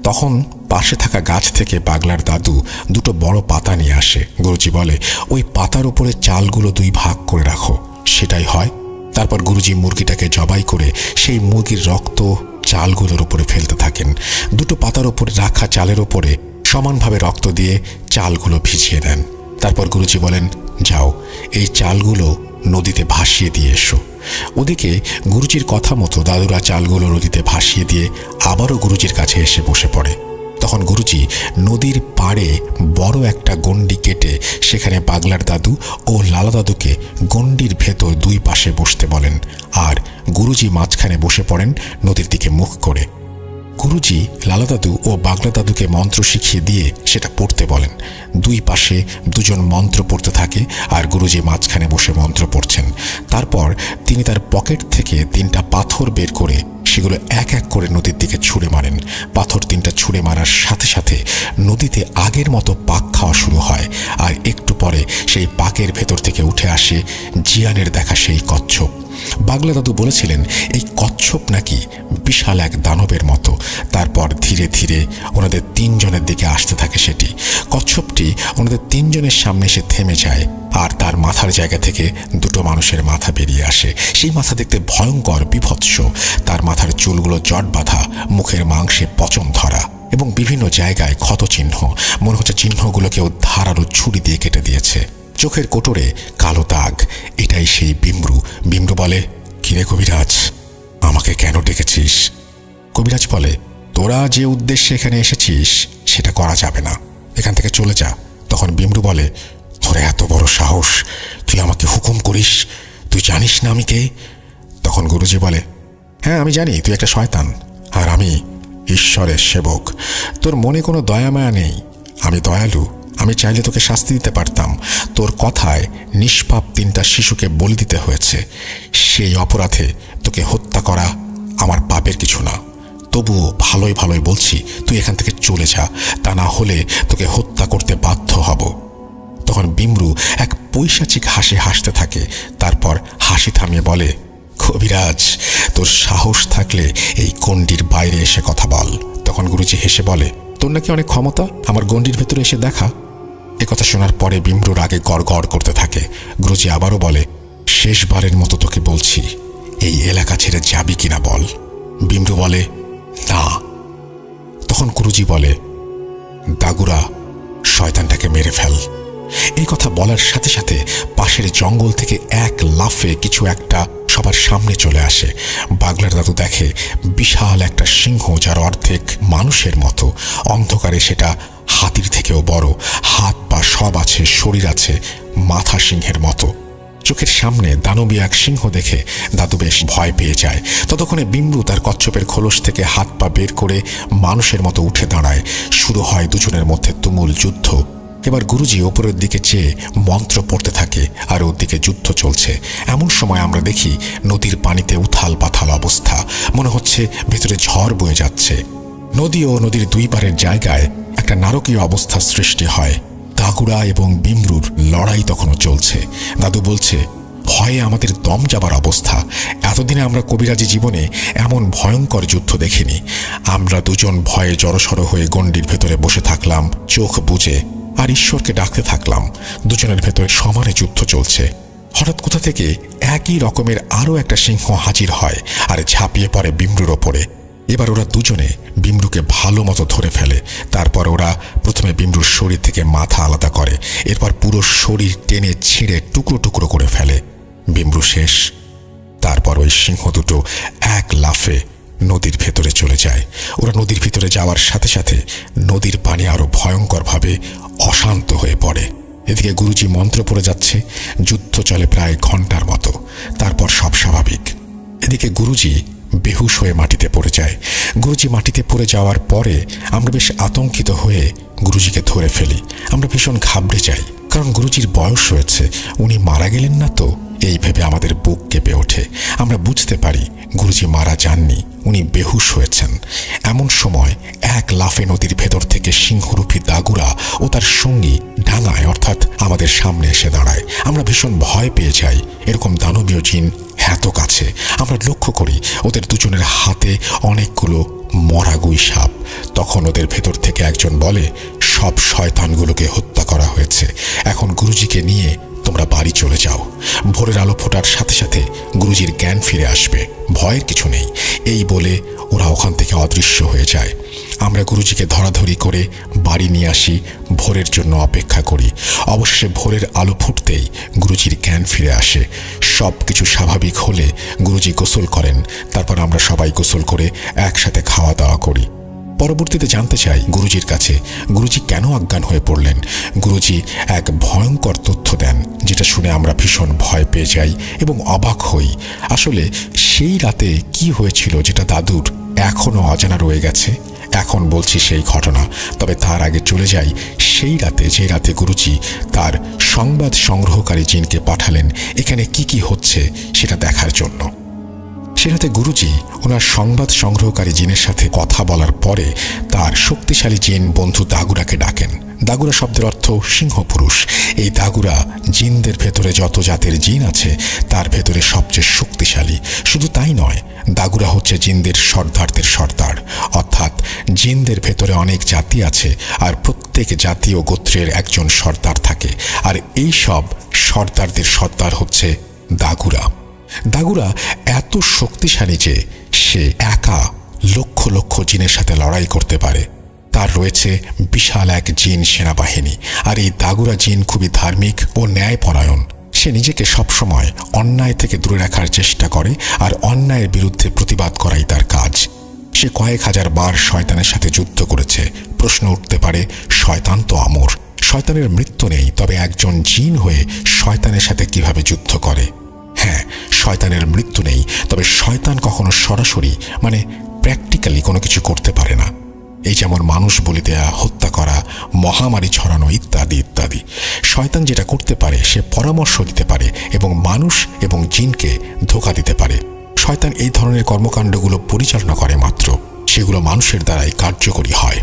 A: তখন পাশে থাকা গাছ থেকে বাগলার দাদু দুটো বড় পাতা নিয়ে আসে। গুরুজি বলে, ওই পাতার উপরে চালগুলো দুই ভাগ করে রাখো। সেটাই হয়। তারপর গুরুজি মুরগিটাকে জবাই করে সেই মুরগির রক্ত চালগুলোর উপরে ফেলতে থাকেন। দুটো পাতার উপরে রাখা চালের উপরে সমানভাবে রক্ত দিয়ে চালগুলো ভিজিয়ে দেন। তারপর গুরুজি বলেন, যাও এই চালগুলো নদীতে ভাসিয়ে দিয়ে এসো। ওদিকে গুরুজির কথা মতো দাদুরা চালগুলো নদীতে ভাসিয়ে দিয়ে আবারও গুরুজির কাছে এসে বসে পড়ে। তখন গুরুজি নদীর পাড়ে বড় একটা গণ্ডি কেটে সেখানে বাগলার দাদু ও লালা দাদুকে গণ্ডির ভেতর দুই পাশে বসতে বলেন, আর গুরুজি মাঝখানে বসে পড়েন নদীর দিকে মুখ করে। গুরুজি লালা দাদু ও বাগলা দাদুকে মন্ত্র শিখিয়ে দিয়ে সেটা পড়তে বলেন। দুই পাশে দুজন মন্ত্র পড়তে থাকে আর গুরুজি মাঝখানে বসে মন্ত্র পড়ছেন। তারপর তিনি তার পকেট থেকে 3টা পাথর বের করে সেগুলো এক এক করে নদীর দিকে ছুঁড়ে মারেন। পাথর 3টা ছুঁড়ে মারার সাথে সাথে নদীতে আগের মতো পাক খাওয়া শুরু হয়। আর একটু পরে সেই পাকের ভেতর থেকে উঠে আসে জিয়ানের দেখা সেই কচ্ছপ। বাগলা দাদু বলেছিলেন এই কচ্ছপ নাকি বিশাল এক দানবের মতো। তারপর ধীরে ধীরে ওনাদের 3 জনের দিকে আসতে থাকে সেটি। কচ্ছপটি ওনাদের 3 জনের সামনে এসে থেমে যায় আর তার মাথার জায়গা থেকে দুটো মানুষের মাথা বেরিয়ে আসে। সেই মাথা দেখতে ভয়ঙ্কর, বিভৎস। তার মাথার চুলগুলো জট বাঁধা, মুখের মাংসে পচন ধরা এবং বিভিন্ন জায়গায় ক্ষত চিহ্ন। মনে হচ্ছে চিহ্নগুলো কেউ ধারালো ছুরি দিয়ে কেটে দিয়েছে। চোখের কোটরে কালো দাগ। এটাই সেই বিমরু। বিমরু বলে, কিরে কবিরাজ, আমাকে কেন ডেকেছিস? কবিরাজ বলে, তোরা যে উদ্দেশ্যে এখানে এসেছিস সেটা করা যাবে না, এখান থেকে চলে যা। তখন বিমরু বলে, তোর এত বড় সাহস, তুই আমাকে হুকুম করিস? তুই জানিস না আমি কে? তখন গুরুজি বলে, হ্যাঁ আমি জানি তুই একটা শয়তান, আর আমি ঈশ্বরের সেবক। তোর মনে কোনো দয়া মায়া নেই। আমি দয়ালু, আমি চাইলে তোকে শাস্তি দিতে পারতাম। তোর কথায় নিষ্পাপ 3টা শিশুকে বলি দিতে হয়েছে। সেই অপরাধে তোকে হত্যা করা আমার পাপের কিছু না। তবুও ভালোই ভালোই বলছি, তুই এখান থেকে চলে যা, তা না হলে তোকে হত্যা করতে বাধ্য হব। তখন বিমরু এক পৈশাচিক হাসি হাসতে থাকে। তারপর হাসি থামিয়ে বলে, কবিরাজ, তোর সাহস থাকলে এই গণ্ডির বাইরে এসে কথা বল। তখন গুরুজি হেসে বলে, তোর নাকি অনেক ক্ষমতা, আমার গণ্ডির ভেতরে এসে দেখা। একথা শোনার পরে বিমরুর আগে গড় গড় করতে থাকে। গুরুজি আবারও বলে, শেষবারের মতো তোকে বলছি, এই এলাকা ছেড়ে যাবি কিনা বল। বিমরু বলে, না। তখন গুরুজি বলে, দাগুরা, শয়তানটাকে মেরে ফেল। এই কথা বলার সাথে সাথে পাশের জঙ্গল থেকে এক লাফে কিছু একটা সবার সামনে চলে আসে। বাগলার দাদু দেখে বিশাল একটা সিংহ, যার অর্ধেক মানুষের মতো। অন্ধকারে সেটা হাতির থেকেও বড়। হাত পা সব আছে, শরীর আছে মাথা সিংহের মতো। চোখের সামনে দানবী এক সিংহ দেখে দাদু বেশ ভয় পেয়ে যায়। ততক্ষণে বিমরু তার কচ্ছপের খোলস থেকে হাত পা বের করে মানুষের মতো উঠে দাঁড়ায়। শুরু হয় দুজনের মধ্যে তুমুল যুদ্ধ। এবার গুরুজি ওপরের দিকে চেয়ে মন্ত্র পড়তে থাকে আর ওর দিকে যুদ্ধ চলছে। এমন সময় আমরা দেখি নদীর পানিতে উথাল পাথাল অবস্থা। মনে হচ্ছে ভেতরে ঝড় বয়ে যাচ্ছে। নদী ও নদীর দুই পারের জায়গায় একটা নারকীয় অবস্থার সৃষ্টি হয়। দাগুরা এবং বিমরুর লড়াই তখনও চলছে। দাদু বলছে, ভয়ে আমাদের দম যাবার অবস্থা। এতদিনে আমরা কবিরাজি জীবনে এমন ভয়ঙ্কর যুদ্ধ দেখিনি। আমরা দুজন ভয়ে জড়সড় হয়ে গণ্ডির ভেতরে বসে থাকলাম, চোখ বুজে, আর ঈশ্বরকে ডাকতে থাকলাম। দুজনের ভেতরে সমানে যুদ্ধ চলছে। হঠাৎ কোথা থেকে একই রকমের আরও একটা সিংহ হাজির হয় আর ঝাঁপিয়ে পড়ে বিমরুর ওপরে। এবার ওরা দুজনে বিমরুকে ভালো মতো ধরে ফেলে। তারপর ওরা প্রথমে বিমরুর শরীর থেকে মাথা আলাদা করে, এরপর পুরো শরীর টেনে ছিঁড়ে টুকরো টুকরো করে ফেলে। বিমরু শেষ। তারপর ওই সিংহ দুটো এক লাফে নদীর ভেতরে চলে যায়। ওরা নদীর ভিতরে যাওয়ার সাথে সাথে নদীর পানি আরো ভয়ঙ্করভাবে অশান্ত হয়ে পড়ে। এদিকে গুরুজি মন্ত্র পড়ে যাচ্ছে। যুদ্ধ চলে প্রায় ঘন্টার মতো। তারপর সব স্বাভাবিক। এদিকে গুরুজি বেহুশ হয়ে মাটিতে পড়ে যায়। গুরুজি মাটিতে পড়ে যাওয়ার পরে আমরা বেশ আতঙ্কিত হয়ে গুরুজিকে ধরে ফেলি। আমরা ভীষণ ঘাবড়ে যাই, কারণ গুরুজির বয়স হয়েছে, উনি মারা গেলেন না তো, এই ভেবে আমাদের বুক কেঁপে ওঠে। আমরা বুঝতে পারি গুরুজি মারা যাননি, উনি বেহুশ হয়েছেন। এমন সময় এক লাফে নদীর ভেতর থেকে সিংহরূপী দাগুরা ও তার সঙ্গী ডাঙায় অর্থাৎ আমাদের সামনে এসে দাঁড়ায়। আমরা ভীষণ ভয় পেয়ে যাই। এরকম দানবীয় জিন এত কাছে। আমরা লক্ষ্য করি ওদের দুজনের হাতে অনেকগুলো মরা গুই সাপ। তখন ওদের ভেতর থেকে একজন বলে, সব শয়তানগুলোকে হত্যা করা হয়েছে, এখন গুরুজিকে নিয়ে তোমরা বাড়ি চলে যাও। ভোরের আলো ফোটার সাথে সাথে গুরুজির জ্ঞান ফিরে আসবে, ভয়ের কিছু নেই। এই বলে ওরা ওখান থেকে অদৃশ্য হয়ে যায়। আমরা গুরুজিকে ধরাধরি করে বাড়ি নিয়ে আসি, ভোরের জন্য অপেক্ষা করি। অবশেষে ভোরের আলো ফুটতেই গুরুজির জ্ঞান ফিরে আসে। সব কিছু স্বাভাবিক হলে গুরুজি গোসল করেন। তারপর আমরা সবাই গোসল করে একসাথে খাওয়া দাওয়া করি। পরবর্তীতে জানতে চাই গুরুজির কাছে গুরুজি কেন অজ্ঞান হয়ে পড়লেন। গুরুজি এক ভয়ঙ্কর তথ্য দেন, যেটা শুনে আমরা ভীষণ ভয় পেয়ে যাই এবং অবাক হই। আসলে সেই রাতে কি হয়েছিল যেটা দাদুর এখনো অজানা রয়ে গেছে। এখন বলছি সেই ঘটনা, তবে তার আগে চলে যাই সেই রাতে, যে রাতে গুরুজি তার সংবাদ সংগ্রহকারী জিনকে পাঠালেন এখানে কি কি হচ্ছে সেটা দেখার জন্য। সেরাতে গুরুজি ওনার সংবাদ সংগ্রহকারী জিনের সাথে কথা বলার পরে তার শক্তিশালী জিন বন্ধু দাগুরাকে ডাকেন। দাগুরা শব্দের অর্থ সিংহ পুরুষ। এই দাগুরা জিনদের ভেতরে যত জাতের জিন আছে তার ভেতরে সবচেয়ে শক্তিশালী। শুধু তাই নয়, দাগুরা হচ্ছে জিনদের সর্দারদের সর্দার, অর্থাৎ জিনদের ভেতরে অনেক জাতি আছে আর প্রত্যেক জাতি ও গোত্রের একজন সর্দার থাকে, আর এই সব সর্দারদের সর্দার হচ্ছে দাগুরা। দাগুরা এত শক্তিশালী যে সে একা লক্ষ লক্ষ জিনের সাথে লড়াই করতে পারে। তার রয়েছে বিশাল এক জিন সেনাবাহিনী, আর এই দাগুরা জিন খুবই ধার্মিক ও ন্যায়পরায়ণ। সে নিজেকে সবসময় অন্যায় থেকে দূরে রাখার চেষ্টা করে, আর অন্যায়ের বিরুদ্ধে প্রতিবাদ করাই তার কাজ। সে কয়েক হাজার বার শয়তানের সাথে যুদ্ধ করেছে। প্রশ্ন উঠতে পারে, শয়তান তো অমর, শয়তানের মৃত্যু নেই, তবে একজন জিন হয়ে শয়তানের সাথে কিভাবে যুদ্ধ করে? হ্যাঁ, শয়তানের মৃত্যু নেই, তবে শয়তান কখনো সরাসরি মানে প্র্যাকটিক্যালি কোনো কিছু করতে পারে না। এই যেমন মানুষ বলি দেয়া, হত্যা করা, মহামারী ছড়ানো ইত্যাদি ইত্যাদি। শয়তান যেটা করতে পারে সে পরামর্শ দিতে পারে এবং মানুষ এবং জিনকে ধোঁকা দিতে পারে। শয়তান এই ধরনের কর্মকাণ্ডগুলো পরিচালনা করে মাত্র, সেগুলো মানুষের দ্বারাই কার্যকরী হয়।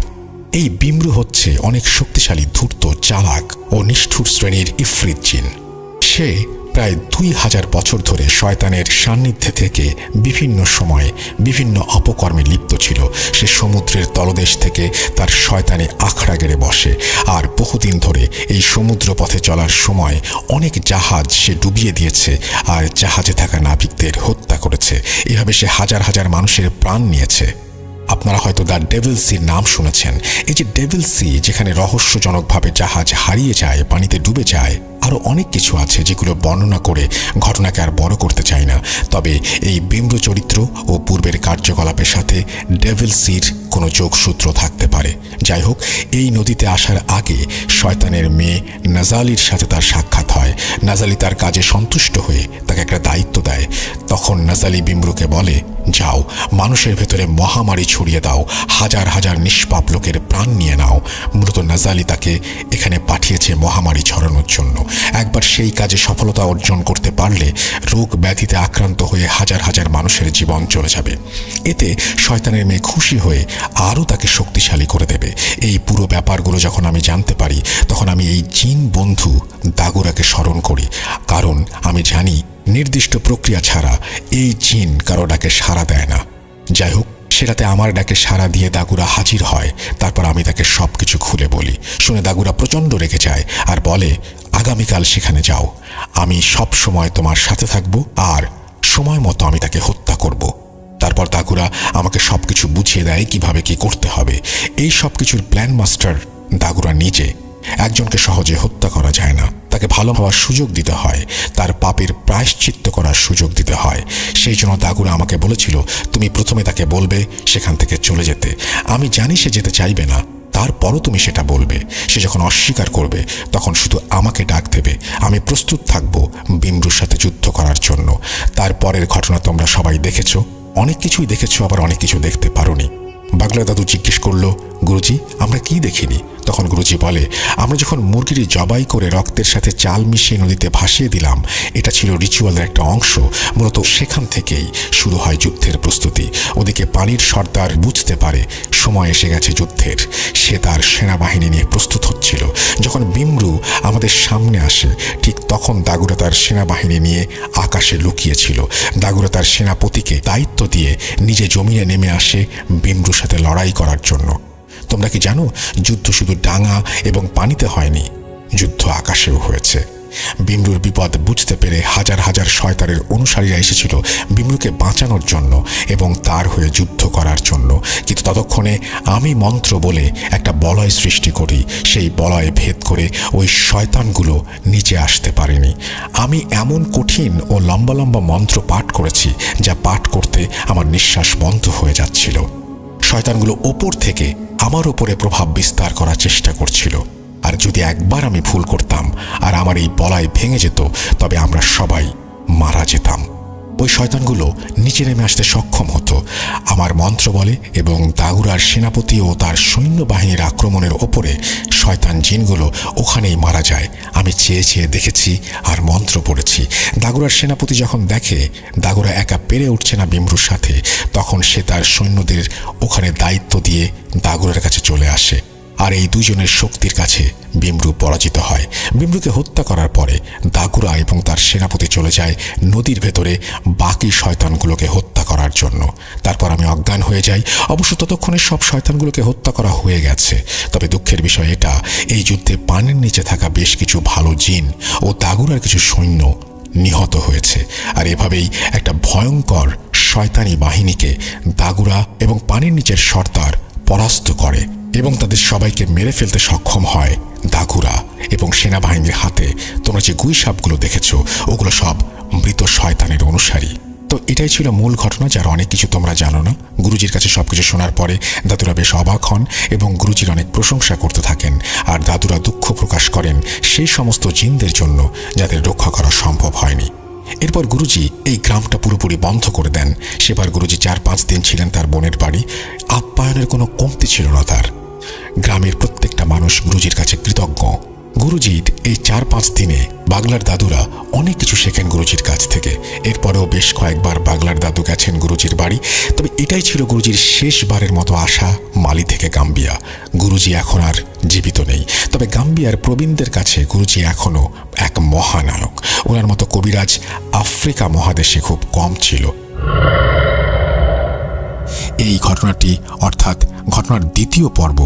A: এই বিমরু হচ্ছে অনেক শক্তিশালী, ধূর্ত, চালাক ও নিষ্ঠুর শ্রেণীর ইফরিত জিন। সে প্রায় 2000 বছর ধরে শয়তানের সান্নিধ্যে থেকে বিভিন্ন সময়ে বিভিন্ন অপকর্মে লিপ্ত ছিল। সে সমুদ্রের তলদেশ থেকে তার শয়তানে আখড়া গেড়ে বসে, আর বহুদিন ধরে এই সমুদ্র পথে চলার সময় অনেক জাহাজ সে ডুবিয়ে দিয়েছে আর জাহাজে থাকা নাবিকদের হত্যা করেছে। এভাবে সে হাজার হাজার মানুষের প্রাণ নিয়েছে। আপনারা হয়তো দ্য ডেভিল সির নাম শুনেছেন। এই যে ডেভিল সি, যেখানে রহস্যজনকভাবে জাহাজ হারিয়ে যায়, পানিতে ডুবে যায়, আরও অনেক কিছু আছে যেগুলো বর্ণনা করে ঘটনাকে আর বড় করতে চাই না। তবে এই বিমরু চরিত্র ও পূর্বের কার্যকলাপের সাথে ডেভিল সির কোনো যোগসূত্র থাকতে পারে। যাই হোক, এই নদীতে আসার আগে শয়তানের মেয়ে নাজালির সাথে তার সাক্ষাৎ হয়। নাজালি তার কাজে সন্তুষ্ট হয়ে তাকে একটা দায়িত্ব দেয়। তখন নাজালি বিমরুকে বলে, যাও, মানুষের ভেতরে মহামারী ছড়িয়ে দাও, হাজার হাজার নিষ্পাপ লোকের প্রাণ নিয়ে নাও। মূলত নাজালি তাকে এখানে পাঠিয়েছে মহামারী ছড়ানোর জন্য। একবার সেই কাজে সফলতা অর্জন করতে পারলে রোগ ব্যাধিতে আক্রান্ত হয়ে হাজার হাজার মানুষের জীবন চলে যাবে। এতে শয়তানের মেয়ে খুশি হয়ে আরও তাকে শক্তিশালী করে দেবে। এই পুরো ব্যাপারগুলো যখন আমি জানতে পারি, তখন আমি এই জিন বন্ধু দাগুরাকে স্মরণ করি, কারণ আমি জানি নির্দিষ্ট প্রক্রিয়া ছাড়া এই জিন কারো ডাকে সাড়া দেয় না। যাই হোক, সেটাতে আমার ডাকে সাড়া দিয়ে দাগুরা হাজির হয়। তারপর আমি তাকে সব কিছু খুলে বলি। শুনে দাগুরা প্রচণ্ড রেগে যায় আর বলে, আগামীকাল সেখানে যাও, আমি সব সময় তোমার সাথে থাকব আর সময় মতো আমি তাকে হত্যা করব। তারপর দাগুরা আমাকে সবকিছু বুঝিয়ে দেয় কিভাবে কি করতে হবে। এই সবকিছুর প্ল্যান মাস্টার দাগুরা নিজে। একজনকে সহজে হত্যা করা যায় না, তাকে ভালো হওয়ার সুযোগ দিতে হয়, তার পাপের প্রায়শ্চিত্ত করার সুযোগ দিতে হয়। সেই জন্য দাগুরা আমাকে বলেছিল, তুমি প্রথমে তাকে বলবে সেখান থেকে চলে যেতে। আমি জানি সে যেতে চাইবে না, তারপরও তুমি সেটা বলবে। সে যখন অস্বীকার করবে তখন শুধু আমাকে ডাক দেবে। আমি প্রস্তুত থাকব বিমরুর সাথে যুদ্ধ করার জন্য। তারপরের ঘটনা তোমরা সবাই দেখেছ, অনেক কিছুই দেখেছ, আবার অনেক কিছু দেখতে পারোনি। বাগলা দাদু জিজ্ঞেস করলো, গুরুজি আমরা কি দেখিনি? তখন গুরুজি বলে, আমরা যখন মুরগিটি জবাই করে রক্তের সাথে চাল মিশিয়ে নদীতে ভাসিয়ে দিলাম, এটা ছিল রিচুয়ালের একটা অংশ। মূলত সেখান থেকেই শুরু হয় যুদ্ধের প্রস্তুতি। ওদিকে পানির সর্দার বুঝতে পারে সময় এসে গেছে যুদ্ধের। সে তার সেনাবাহিনী নিয়ে প্রস্তুত হচ্ছিল। যখন বিমরু আমাদের সামনে আসে, ঠিক তখন দাগুরা তার সেনাবাহিনী নিয়ে আকাশে লুকিয়েছিল। দাগুরা তার সেনাপতিকে দায়িত্ব দিয়ে নিজে জমিনে নেমে আসে বিমরুর সাথে লড়াই করার জন্য। তোমরা কি জানো, যুদ্ধ শুধু ডাঙা এবং পানিতে হয়নি, যুদ্ধ আকাশেও হয়েছে। বিমরুর বিপদ বুঝতে পেরে হাজার হাজার শয়তানের অনুসারীরা এসেছিল বিমরুকে বাঁচানোর জন্য এবং তার হয়ে যুদ্ধ করার জন্য। কিন্তু ততক্ষণে আমি মন্ত্র বলে একটা বলয় সৃষ্টি করি। সেই বলয় ভেদ করে ওই শয়তানগুলো নিচে আসতে পারেনি। আমি এমন কঠিন ও লম্বা লম্বা মন্ত্র পাঠ করেছি, যা পাঠ করতে আমার নিঃশ্বাস বন্ধ হয়ে যাচ্ছিল। শয়তানগুলো ওপর থেকে আমার উপরে প্রভাব বিস্তার করার চেষ্টা করছিল। আর যদি একবার আমি ভুল করতাম আর আমার এই বলয় ভেঙে যেত, তবে আমরা সবাই মারা যেতাম। ওই শয়তানগুলো নিচে নেমে আসতে সক্ষম হতো আমার মন্ত্র বলে, এবং দাগুরার সেনাপতি ও তার সৈন্যবাহিনীর আক্রমণের ওপরে শয়তান জিনগুলো ওখানেই মারা যায়। আমি চেয়ে চেয়ে দেখেছি আর মন্ত্র পড়েছি। দাগুরার সেনাপতি যখন দেখে দাগুরা একা পেরে উঠছে না বিমরুর সাথে, তখন সে তার সৈন্যদের ওখানে দায়িত্ব দিয়ে দাগুরার কাছে চলে আসে। আর এই দুজনের শক্তির কাছে বিমরু পরাজিত হয়। বিমরুকে হত্যা করার পরে দাগুরা এবং তার সেনাপতি চলে যায় নদীর ভেতরে বাকি শয়তানগুলোকে হত্যা করার জন্য। তারপর আমি অজ্ঞান হয়ে যাই। অবশ্য ততক্ষণে সব শয়তানগুলোকে হত্যা করা হয়ে গেছে। তবে দুঃখের বিষয় এটা, এই যুদ্ধে পানির নিচে থাকা বেশ কিছু ভালো জিন ও দাগুরার কিছু সৈন্য নিহত হয়েছে। আর এভাবেই একটা ভয়ঙ্কর শয়তানি বাহিনীকে দাগুরা এবং পানির নিচের সর্দার পরাস্ত করে এবং তাদের সবাইকে মেরে ফেলতে সক্ষম হয় দাগুরা এবং সেনাবাহিনীর হাতে। তোমরা যে গুইসাপগুলো দেখেছো, ওগুলো সব মৃত শয়তানের অনুসারী। তো এটাই ছিল মূল ঘটনা, যার অনেক কিছু তোমরা জানো না। গুরুজির কাছে সবকিছু শোনার পরে দাদুরা বেশ অবাক হন এবং গুরুজির অনেক প্রশংসা করতে থাকেন। আর দাদুরা দুঃখ প্রকাশ করেন সেই সমস্ত জিনদের জন্য যাদের রক্ষা করা সম্ভব হয়নি। এরপর গুরুজি এই গ্রামটা পুরোপুরি বন্ধ করে দেন। সেবার গুরুজি 4-5 দিন ছিলেন তার বোনের বাড়ি। আপ্যায়নের কোনো কমতি ছিল না তার। গ্রামের প্রত্যেকটা মানুষ গুরুজির কাছে কৃতজ্ঞ। গুরুজির এই 4-5 দিনে বাগলার দাদুরা অনেক কিছু শেখেন গুরুজির কাছ থেকে। এরপরেও বেশ কয়েকবার বাগলার দাদু গেছেন গুরুজির বাড়ি। তবে এটাই ছিল গুরুজির শেষবারের মতো আসা মালি থেকে গাম্বিয়া। গুরুজি এখন আর জীবিত নেই, তবে গাম্বিয়ার প্রবীণদের কাছে গুরুজি এখনও এক মহানায়ক। ওনার মতো কবিরাজ আফ্রিকা মহাদেশে খুব কম ছিল। এই ঘটনাটি অর্থাৎ ঘটনার দ্বিতীয় পর্ব,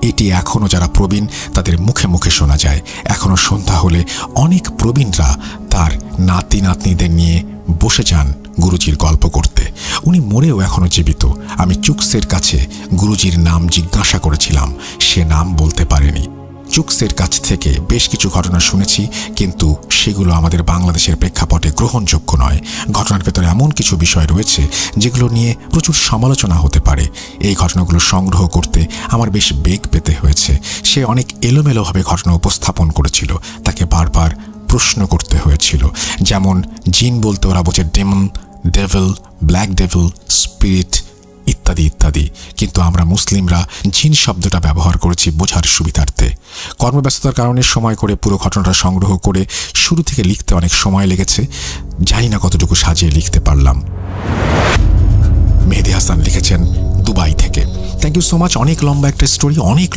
A: এটি এখনও যারা প্রবীণ তাদের মুখে মুখে শোনা যায়। এখনও সন্ধ্যা হলে অনেক প্রবীণরা তার নাতি নাতনিদের নিয়ে বসে যান গুরুজির গল্প করতে। উনি মরেও এখনও জীবিত। আমি চুকসের কাছে গুরুজির নাম জিজ্ঞাসা করেছিলাম, সে নাম বলতে পারেনি। চুকসের কাছ থেকে বেশ কিছু ঘটনা শুনেছি, কিন্তু সেগুলো আমাদের বাংলাদেশের প্রেক্ষাপটে গ্রহণযোগ্য নয়। ঘটনার ভেতরে এমন কিছু বিষয় রয়েছে যেগুলো নিয়ে প্রচুর সমালোচনা হতে পারে। এই ঘটনাগুলো সংগ্রহ করতে আমার বেশ বেগ পেতে হয়েছে। সে অনেক এলোমেলোভাবে ঘটনা উপস্থাপন করেছিল, তাকে বারবার প্রশ্ন করতে হয়েছিল। যেমন জিন বলতে ওরা বোঝে demon, devil, black devil, spirit ইত্যাদি ইত্যাদি। কিন্তু আমরা মুসলিমরা জিন শব্দটা ব্যবহার করেছি বোঝার সুবিধার্থে। কর্মব্যস্ততার কারণে সময় করে পুরো ঘটনাটা সংগ্রহ করে শুরু থেকে লিখতে অনেক সময় লেগেছে। জানি না কতটুকু সাজিয়ে লিখতে পারলাম। মেহেদী হাসান লিখেছেন দুবাই থেকে। Thank you so much. অনেক লম্বা একটা স্টোরি, অনেক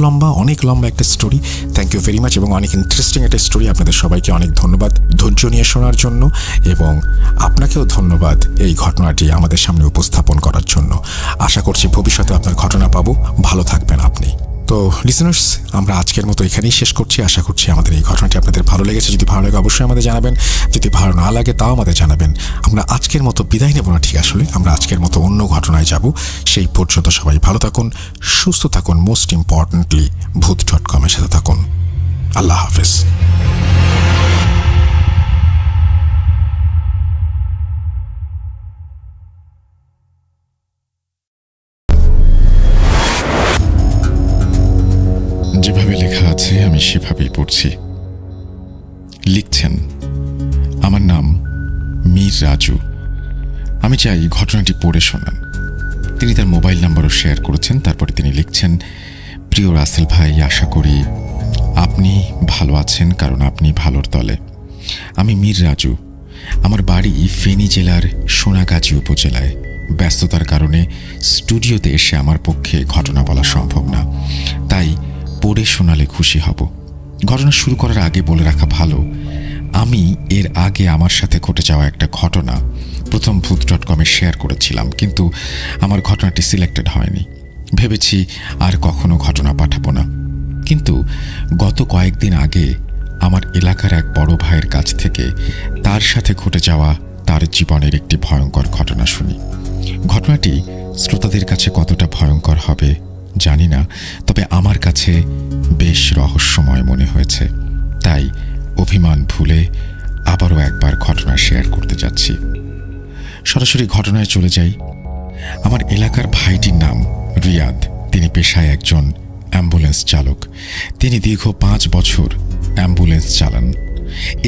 A: লম্বা একটা story. Thank you very much এবং অনেক ইন্টারেস্টিং একটা স্টোরি। আপনাদের সবাইকে অনেক ধন্যবাদ ধৈর্য নিয়ে শোনার জন্য, এবং আপনাকেও ধন্যবাদ এই ঘটনাটি আমাদের সামনে উপস্থাপন করার জন্য। আশা করছি ভবিষ্যতে আপনার ঘটনা পাবো। ভালো থাকবেন আপনি। তো লিসেনার্স, আমরা আজকের মতো এখানেই শেষ করছি। আশা করছি আমাদের এই ঘটনাটি আপনাদের ভালো লেগেছে। যদি ভালো লাগে অবশ্যই আমাদের জানাবেন, যদি ভালো না লাগে তাও আমাদের জানাবেন। আমরা আজকের মতো বিদায় নেব না, ঠিক আসলে আমরা আজকের মতো অন্য ঘটনায় যাব। সেই পর্যন্ত সবাই ভালো থাকুন, সুস্থ থাকুন, মোস্ট ইম্পর্টেন্টলি ভূত.com এর সাথে থাকুন। আল্লাহ হাফেজ। যেভাবে লেখা আছে আমি সেভাবেই পড়ছি। লিখছেন, আমার নাম মীর রাজু। আমি চাই ঘটনাটি পড়ে শোনান। তিনি তার মোবাইল নাম্বারও শেয়ার করেছেন। তারপরে তিনি লিখছেন, প্রিয় রাসেল ভাই, আশা করি আপনি ভালো আছেন, কারণ আপনি ভালোর দলে। আমি মীর রাজু। আমার বাড়ি ফেনী জেলার সোনাগাজী উপজেলায়। ব্যস্ততার কারণে স্টুডিওতে এসে আমার পক্ষে ঘটনা বলা সম্ভব না, তাই পড়ে শোনালে খুশি হব। ঘটনা শুরু করার আগে বলে রাখা ভালো, আমি এর আগে আমার সাথে ঘটে যাওয়া একটা ঘটনা প্রথম ভূত.com এ শেয়ার করেছিলাম, কিন্তু আমার ঘটনাটি সিলেক্টেড হয়নি। ভেবেছি আর কখনো ঘটনা পাঠাবো না। কিন্তু গত কয়েকদিন আগে আমার এলাকার এক বড় ভাইয়ের কাছ থেকে তার সাথে ঘটে যাওয়া তার জীবনের একটি ভয়ঙ্কর ঘটনা শুনি। ঘটনাটি শ্রোতাদের কাছে কতটা ভয়ঙ্কর হবে জানি না, তবে আমার কাছে বেশ রহস্যময় মনে হয়েছে। তাই অভিমান ভুলে আবারও একবার ঘটনা শেয়ার করতে যাচ্ছি। সরাসরি ঘটনায় চলে যাই। আমার এলাকার ভাইটির নাম রিয়াদ। তিনি পেশায় একজন অ্যাম্বুলেন্স চালক। তিনি দীর্ঘ 5 বছর অ্যাম্বুলেন্স চালান।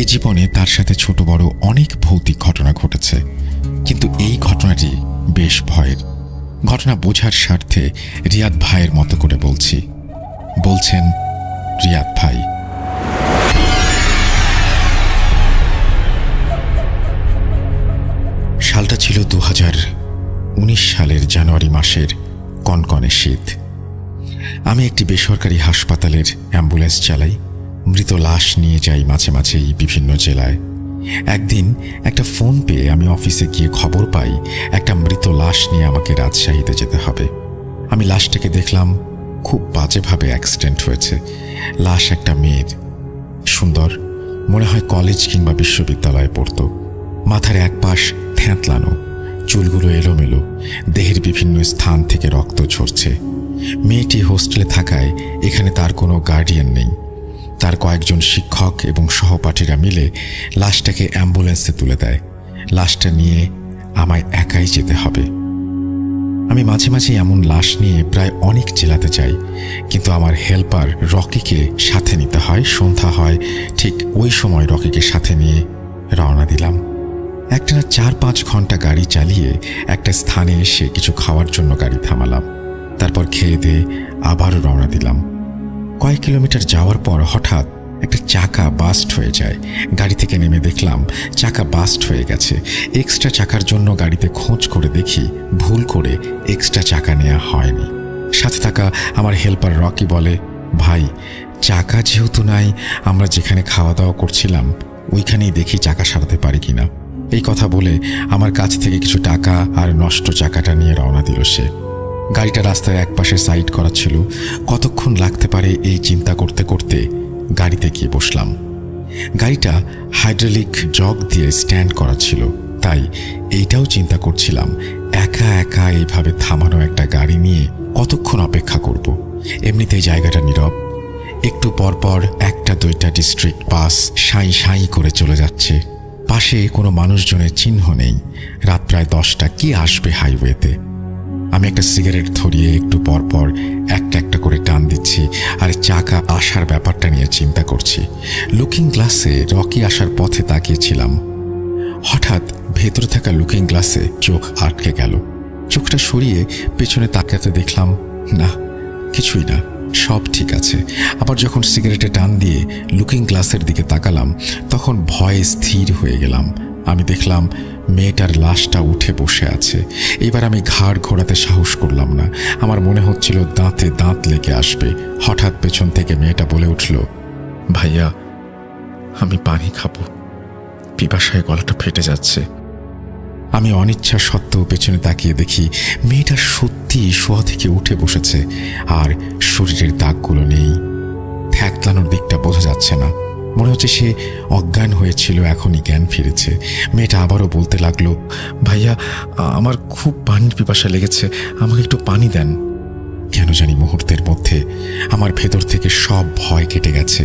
A: এ জীবনে তার সাথে ছোট বড় অনেক ভৌতিক ঘটনা ঘটেছে, কিন্তু এই ঘটনাটি বেশ ভয়ের। ঘটনা বোঝার স্বার্থে রিয়াদ ভাইয়ের মতো করে বলছেন রিয়াদ ভাই। সালটা ছিল 2019 সালের জানুয়ারি মাসের কনকনে শীত। আমি একটি বেসরকারি হাসপাতালের অ্যাম্বুলেন্স চালাই। মৃত লাশ নিয়ে যাই মাঝে মাঝেই বিভিন্ন জেলায়। একদিন একটা ফোন পেয়ে আমি অফিসে গিয়ে খবর পাই একটা মৃত লাশ নিয়ে আমাকে রাজশাহীতে যেতে হবে। আমি লাশটাকে দেখলাম, খুব বাজেভাবে অ্যাক্সিডেন্ট হয়েছে। লাশ একটা মেয়ের, সুন্দর, মনে হয় কলেজ কিংবা বিশ্ববিদ্যালয়ে পড়তো। মাথার এক পাশ থ্যাঁতলানো, চুলগুলো এলোমেলো, দেহের বিভিন্ন স্থান থেকে রক্ত ঝরছে। মেয়েটি হোস্টেলে থাকায় এখানে তার কোনো গার্ডিয়ান নেই। তার কয়েকজন শিক্ষক এবং সহপাঠীরা মিলে লাশটাকে অ্যাম্বুলেন্সে তুলে দেয়। লাশটা নিয়ে আমায় একাই যেতে হবে। আমি মাঝে মাঝে এমন লাশ নিয়ে প্রায় অনেক জেলাতে যাই, কিন্তু আমার হেল্পার রকিকে সাথে নিতে হয়। সন্ধ্যা হয়, ঠিক ওই সময় রকিকে সাথে নিয়ে রওনা দিলাম। একটানা 4-5 ঘন্টা গাড়ি চালিয়ে একটা স্থানে এসে কিছু খাওয়ার জন্য গাড়ি থামালাম। তারপর খেয়ে দিয়ে আবারও রওনা দিলাম। কয়েক কিলোমিটার যাওয়ার পর হঠাৎ একটা চাকা বাস্ট হয়ে যায়। গাড়ি থেকে নেমে দেখলাম চাকা বাস্ট হয়ে গেছে। এক্সট্রা চাকার জন্য গাড়িতে খোঁজ করে দেখি ভুল করে এক্সট্রা চাকা নেওয়া হয়নি। সাথে থাকা আমার হেল্পার রকি বলে, ভাই, চাকা যেহেতু নাই, আমরা যেখানে খাওয়া দাওয়া করছিলাম ওইখানেই দেখি চাকা সারাতে পারি কিনা। এই কথা বলে আমার কাছ থেকে কিছু টাকা আর নষ্ট চাকাটা নিয়ে রওনা দিল সে। গাড়িটা রাস্তায় একপাশে সাইড করা ছিল। কতক্ষণ লাগতে পারে এই চিন্তা করতে করতে গাড়িতে গিয়ে বসলাম। গাড়িটা হাইড্রোলিক জগ দিয়ে স্ট্যান্ড করা ছিল, তাই এইটাও চিন্তা করছিলাম একা একা এইভাবে থামানো একটা গাড়ি নিয়ে কতক্ষণ অপেক্ষা করব। এমনিতেই জায়গাটা নীরব। একটু পরপর 1-2টা ডিস্ট্রিক্ট বাস সাঁই সাঁই করে চলে যাচ্ছে। পাশে কোনো মানুষজনের চিহ্ন নেই। রাত প্রায় 10টা। কি আসবে হাইওয়েতে? আমি একটা সিগারেট ধরিয়ে একটু পরপর একটা একটা করে টান দিচ্ছি আর চাকা আসার ব্যাপারটা নিয়ে চিন্তা করছি। লুকিং গ্লাসে রকি আসার পথে তাকিয়েছিলাম। হঠাৎ ভেতরে থাকা লুকিং গ্লাসে চোখ আটকে গেল। চোখটা সরিয়ে পেছনে তাকাতে দেখলাম না, কিছুই না, সব ঠিক আছে। আবার যখন সিগারেটে টান দিয়ে লুকিং গ্লাসের দিকে তাকালাম তখন ভয়ে স্থির হয়ে গেলাম। আমি দেখলাম মেয়েটার লাশটা উঠে বসে আছে। এবার আমি ঘাড় ঘোরাতে সাহস করলাম না। আমার মনে হচ্ছিল দাঁতে দাঁত লেগে আসবে। হঠাৎ পেছন থেকে মেয়েটা বলে উঠল, ভাইয়া, আমি পানি খাবো, পিপাসায় গলাটা ফেটে যাচ্ছে। আমি অনিচ্ছা সত্ত্বেও পেছনে তাকিয়ে দেখি মেয়েটা সত্যি শোয়া থেকে উঠে বসেছে, আর শরীরের দাগগুলো নেই। থ্যাকলানোর দিকটা বোঝা যাচ্ছে না, মনে হচ্ছে সে অজ্ঞান হয়েছিল, এখনই জ্ঞান ফিরেছে। মেয়েটা আবারও বলতে লাগলো, ভাইয়া আমার খুব পানির পিপাসা লেগেছে, আমাকে একটু পানি দেন। কেন জানি মুহূর্তের মধ্যে আমার ভেতর থেকে সব ভয় কেটে গেছে।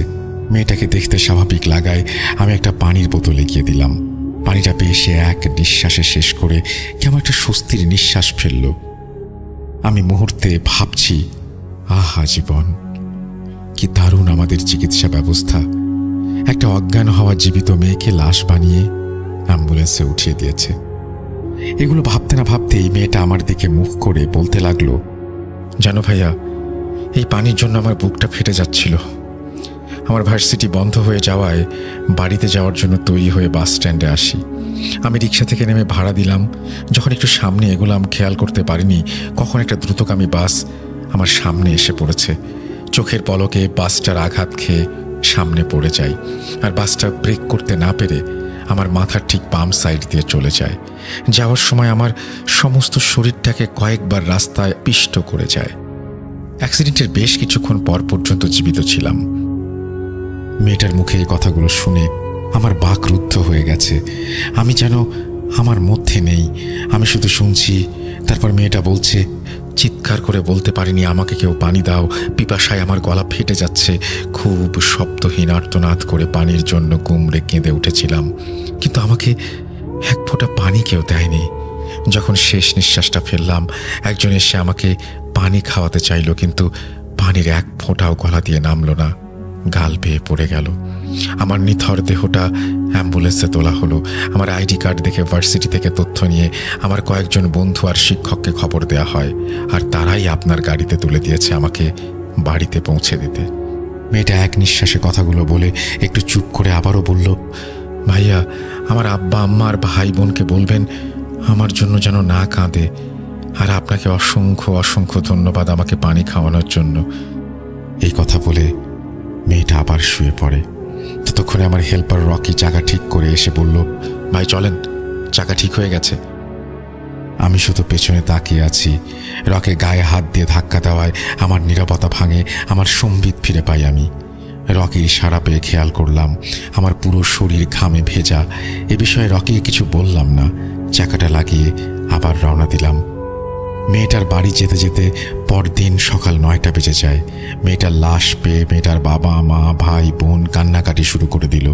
A: মেয়েটাকে দেখতে স্বাভাবিক লাগায় আমি একটা পানির বোতল এগিয়ে দিলাম। পানিটা পেয়ে সে এক নিঃশ্বাসে শেষ করে কেমন একটা স্বস্তির নিঃশ্বাস ফেলল। আমি মুহূর্তে ভাবছি, আহা জীবন, কি দারুণ আমাদের চিকিৎসা ব্যবস্থা। একটা অজ্ঞান হওয়া জীবিত মেয়েকে লাশ বানিয়ে অ্যাম্বুলেন্সে উঠিয়ে দিয়েছে। এগুলো ভাবতে না ভাবতেই মেয়েটা আমার দিকে মুখ করে বলতে লাগলো, জানো ভাইয়া, এই পানির জন্য আমার বুকটা ফেটে যাচ্ছিল। আমার ভার্সিটি বন্ধ হয়ে যাওয়ায় বাড়িতে যাওয়ার জন্য তৈরি হয়ে বাস স্ট্যান্ডে আসি। আমি রিক্সা থেকে নেমে ভাড়া দিলাম। যখন একটু সামনে এগোলাম খেয়াল করতে পারিনি কখন একটা দ্রুতগামী বাস আমার সামনে এসে পড়েছে। চোখের পলকে বাসটার আঘাত খেয়ে সামনে পড়ে যাই, আর বাসটা ব্রেক করতে না পেরে আমার মাথার ঠিক বাম সাইড দিয়ে চলে যায়। যাওয়ার সময় আমার সমস্ত শরীরটাকে কয়েকবার রাস্তায় পিষ্ট করে যায়। অ্যাক্সিডেন্টের বেশ কিছুক্ষণ পর পর্যন্ত জীবিত ছিলাম। মেয়েটার মুখে এই কথাগুলো শুনে আমার বাক রুদ্ধ হয়ে গেছে। আমি যেন আমার মধ্যে নেই, আমি শুধু শুনছি। তারপর মেয়েটা বলছে, চিৎকার করে বলতে পারিনি, আমাকে কেউ পানি দাও, পিপাসায় আমার গলা ফেটে যাচ্ছে। খুব শব্দহীন আর্তনাদ করে পানির জন্য গুমড়ে কেঁদে উঠেছিলাম, কিন্তু আমাকে এক ফোঁটা পানি কেউ দেয়নি। যখন শেষ নিঃশ্বাসটা ফেললাম, একজন এসে আমাকে পানি খাওয়াতে চাইল, কিন্তু পানির এক ফোঁটাও গলা দিয়ে নামলো না, গাল বেয়ে পড়ে গেল। আমার নিথর দেহটা অ্যাম্বুলেন্সে তোলা হলো। আমার আইডি কার্ড দেখে ভার্সিটি থেকে তথ্য নিয়ে আমার কয়েকজন বন্ধু আর শিক্ষককে খবর দেয়া হয়, আর তারাই আপনার গাড়িতে তুলে দিয়েছে আমাকে বাড়িতে পৌঁছে দিতে। মেয়েটা এক নিঃশ্বাসে কথাগুলো বলে একটু চুপ করে আবারও বলল, ভাইয়া, আমার আব্বা আম্মা আর ভাই বোনকে বলবেন আমার জন্য যেন না কাঁদে, আর আপনাকে অসংখ্য অসংখ্য ধন্যবাদ আমাকে পানি খাওয়ানোর জন্য। এই কথা বলে মেয়েটা আবার শুয়ে পড়ে। ততক্ষণে আমার হেল্পার রকি চাকা ঠিক করে এসে বলল, ভাই চলেন, চাকা ঠিক হয়ে গেছে। আমি শুধু পেছনে তাকিয়ে আছি। রকে গায়ে হাত দিয়ে ধাক্কা দেওয়ায় আমার নীরবতা ভাঙে, আমার সম্বিত ফিরে পাই আমি। রকির ইশারা পেয়ে খেয়াল করলাম আমার পুরো শরীর ঘামে ভেজা। এ বিষয়ে রকিকে কিছু বললাম না, চাকাটা লাগিয়ে আবার রওনা দিলাম। মেয়েটার বাড়ি যেতে যেতে পরদিন সকাল 9টা বেজে যায়। মেয়েটার লাশ পেয়ে মেয়েটার বাবা মা ভাই বোন কান্নাকাটি শুরু করে দিল।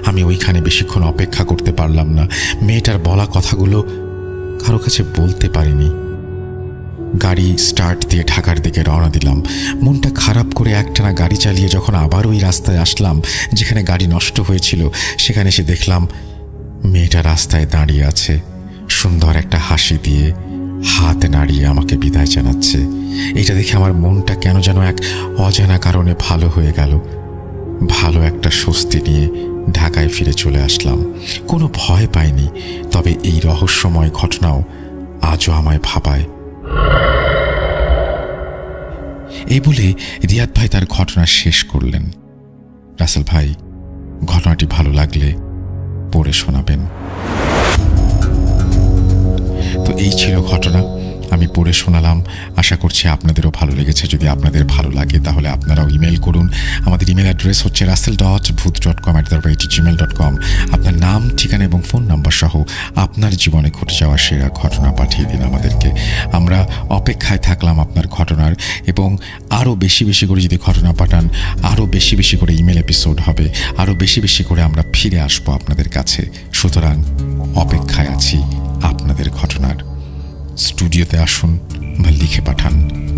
A: আমি ওইখানে বেশিক্ষণ অপেক্ষা করতে পারলাম না। মেয়েটার বলা কথাগুলো কারো কাছে বলতে পারিনি। গাড়ি স্টার্ট দিয়ে ঢাকার দিকে রওনা দিলাম। মনটা খারাপ করে একটানা গাড়ি চালিয়ে যখন আবার ওই রাস্তায় আসলাম যেখানে গাড়ি নষ্ট হয়েছিল, সেখানে এসে দেখলাম মেয়েটা রাস্তায় দাঁড়িয়ে আছে, সুন্দর একটা হাসি দিয়ে হাত নাড়িয়ে আমাকে বিদায় জানাচ্ছে। এটা দেখে আমার মনটা কেন যেন এক অজানা কারণে ভালো হয়ে গেল। ভালো একটা স্বস্তি নিয়ে ঢাকায় ফিরে চলে আসলাম। কোনো ভয় পাইনি, তবে এই রহস্যময় ঘটনাও আজও আমায় ভাবায়। এই বলে রিয়াদ ভাই তার ঘটনা শেষ করলেন। রাসেল ভাই, ঘটনাটি ভালো লাগলে পড়ে শোনাবেন। তো এই ছিল ঘটনা, আমি পড়ে শোনালাম। আশা করছি আপনাদেরও ভালো লেগেছে। যদি আপনাদের ভালো লাগে তাহলে আপনারাও ইমেল করুন। আমাদের ইমেল অ্যাড্রেস হচ্ছে russell.booth.com@gmail.com। আপনার নাম, ঠিকানা এবং ফোন নাম্বার সহ আপনার জীবনে ঘটে যাওয়া সেরা ঘটনা পাঠিয়ে দিন আমাদেরকে। আমরা অপেক্ষায় থাকলাম আপনার ঘটনার, এবং আরও বেশি বেশি করে যদি ঘটনা পাঠান, আরও বেশি বেশি করে ইমেল এপিসোড হবে, আরও বেশি বেশি করে আমরা ফিরে আসবো আপনাদের কাছে। সুতরাং অপেক্ষায় আছি আপনাদের ঘটনার। স্টুডিওতে আসুন বা লিখে পাঠান,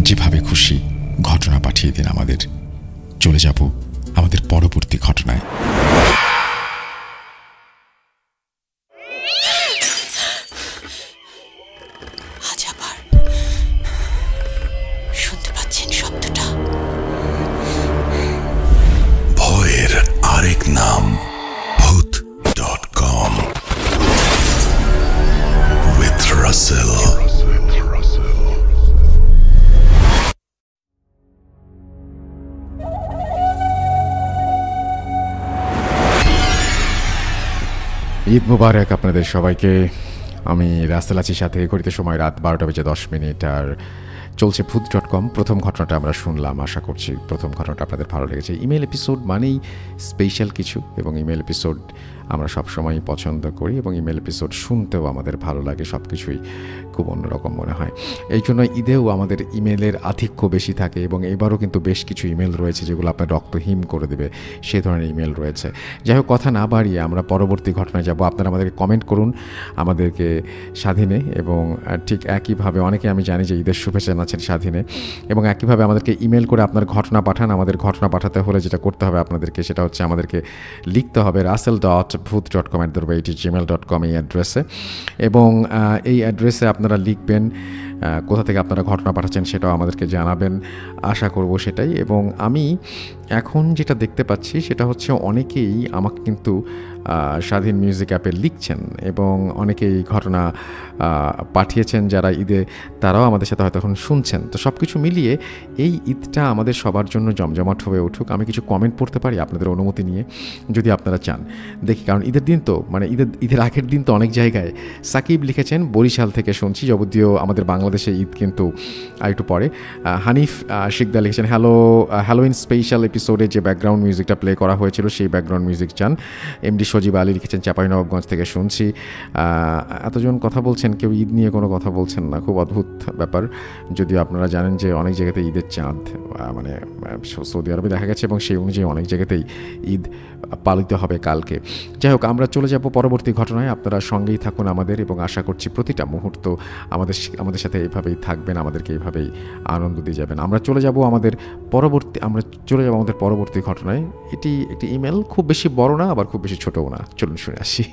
A: যেভাবে খুশি ঘটনা পাঠিয়ে দিন আমাদের। চলে যাব আমাদের পরবর্তী ঘটনায়।
B: আজ আবার শুনতে পাচ্ছেন শব্দটা?
C: ভয়ের আরেক নাম booth.com with Russell.
A: ঈদ মুবারক আপনাদের সবাইকে। আমি রাসেল আছি সাথে ঘড়িতে সময় রাত 12:10 আর চলছে ভূত.com। প্রথম ঘটনাটা আমরা শুনলাম, আশা করছি প্রথম ঘটনাটা আপনাদের ভালো লেগেছে। ইমেল এপিসোড মানেই স্পেশাল কিছু, এবং ইমেল এপিসোড আমরা সবসময়ই পছন্দ করি, এবং ইমেল এপিসোড শুনতেও আমাদের ভালো লাগে। সব কিছুই খুব অন্যরকম মনে হয়। এই জন্য ঈদেও আমাদের ইমেলের আধিক্য বেশি থাকে, এবং এবারও কিন্তু বেশ কিছু ইমেল রয়েছে যেগুলো আপনার রক্ত হিম করে দেবে, সে ধরনের ইমেল রয়েছে। যাই হোক, কথা না বাড়িয়ে আমরা পরবর্তী ঘটনায় যাব। আপনারা আমাদেরকে কমেন্ট করুন আমাদেরকে স্বাধীনে, এবং ঠিক একইভাবে অনেকে আমি জানি যে ঈদের শুভেচ্ছা জানাচ্ছেন স্বাধীনে, এবং একইভাবে আমাদেরকে ইমেল করে আপনার ঘটনা পাঠান। আমাদের ঘটনা পাঠাতে হলে যেটা করতে হবে আপনাদেরকে, সেটা হচ্ছে আমাদেরকে লিখতে হবে russell.booth.com@gmail.com এই অ্যাড্রেসে, এবং এই অ্যাড্রেসে আপনারা লিখবেন কোথা থেকে আপনারা ঘটনা পাঠাচ্ছেন, সেটাও আমাদেরকে জানাবেন, আশা করব সেটাই। এবং আমি এখন যেটা দেখতে পাচ্ছি সেটা হচ্ছে অনেকেই আমাকে কিন্তু স্বাধীন মিউজিক অ্যাপে লিখছেন, এবং অনেকেই ঘটনা পাঠিয়েছেন যারা ঈদে, তারাও আমাদের সাথে হয়তো এখন শুনছেন। তো সব কিছু মিলিয়ে এই ঈদটা আমাদের সবার জন্য জমজমাট হয়ে উঠুক। আমি কিছু কমেন্ট পড়তে পারি আপনাদের অনুমতি নিয়ে, যদি আপনারা চান দেখি, কারণ ঈদের দিন তো, মানে ঈদের আগের দিন তো অনেক জায়গায়। সাকিব লিখেছেন বরিশাল থেকে শুনছি, যদিও আমাদের বাংলাদেশে ঈদ কিন্তু আরেকটু পরে। হানিফ শিকদা লিখেছেন হ্যালোইন স্পেশাল এপিসোডে যে ব্যাকগ্রাউন্ড মিউজিকটা প্লে করা হয়েছিল সেই ব্যাকগ্রাউন্ড মিউজিক চান। এমডি সজীব আলী লিখেছেন চাঁপাইনবাবগঞ্জ থেকে শুনছি। এতজন কথা বলছেন, কেউ ঈদ নিয়ে কোনো কথা বলছেন না, খুব অদ্ভুত ব্যাপার। যদিও আপনারা জানেন যে অনেক জায়গাতে ঈদের চাঁদ, মানে সৌদি আরবে দেখা গেছে, এবং সেই অনুযায়ী অনেক জায়গাতেই ঈদ পালিত হবে কালকে। যাই হোক, আমরা চলে যাব পরবর্তী ঘটনায়। আপনারা সঙ্গেই থাকুন আমাদের, এবং আশা করছি প্রতিটা মুহূর্ত আমাদের সাথে এইভাবেই থাকবেন, আমাদেরকে এইভাবেই আনন্দ দিয়ে যাবেন। আমরা চলে যাব আমাদের পরবর্তী ঘটনায়। এটি একটি ইমেল, খুব বেশি বড় না, আবার খুব বেশি ছোটও না। চলুন শুনে আসি।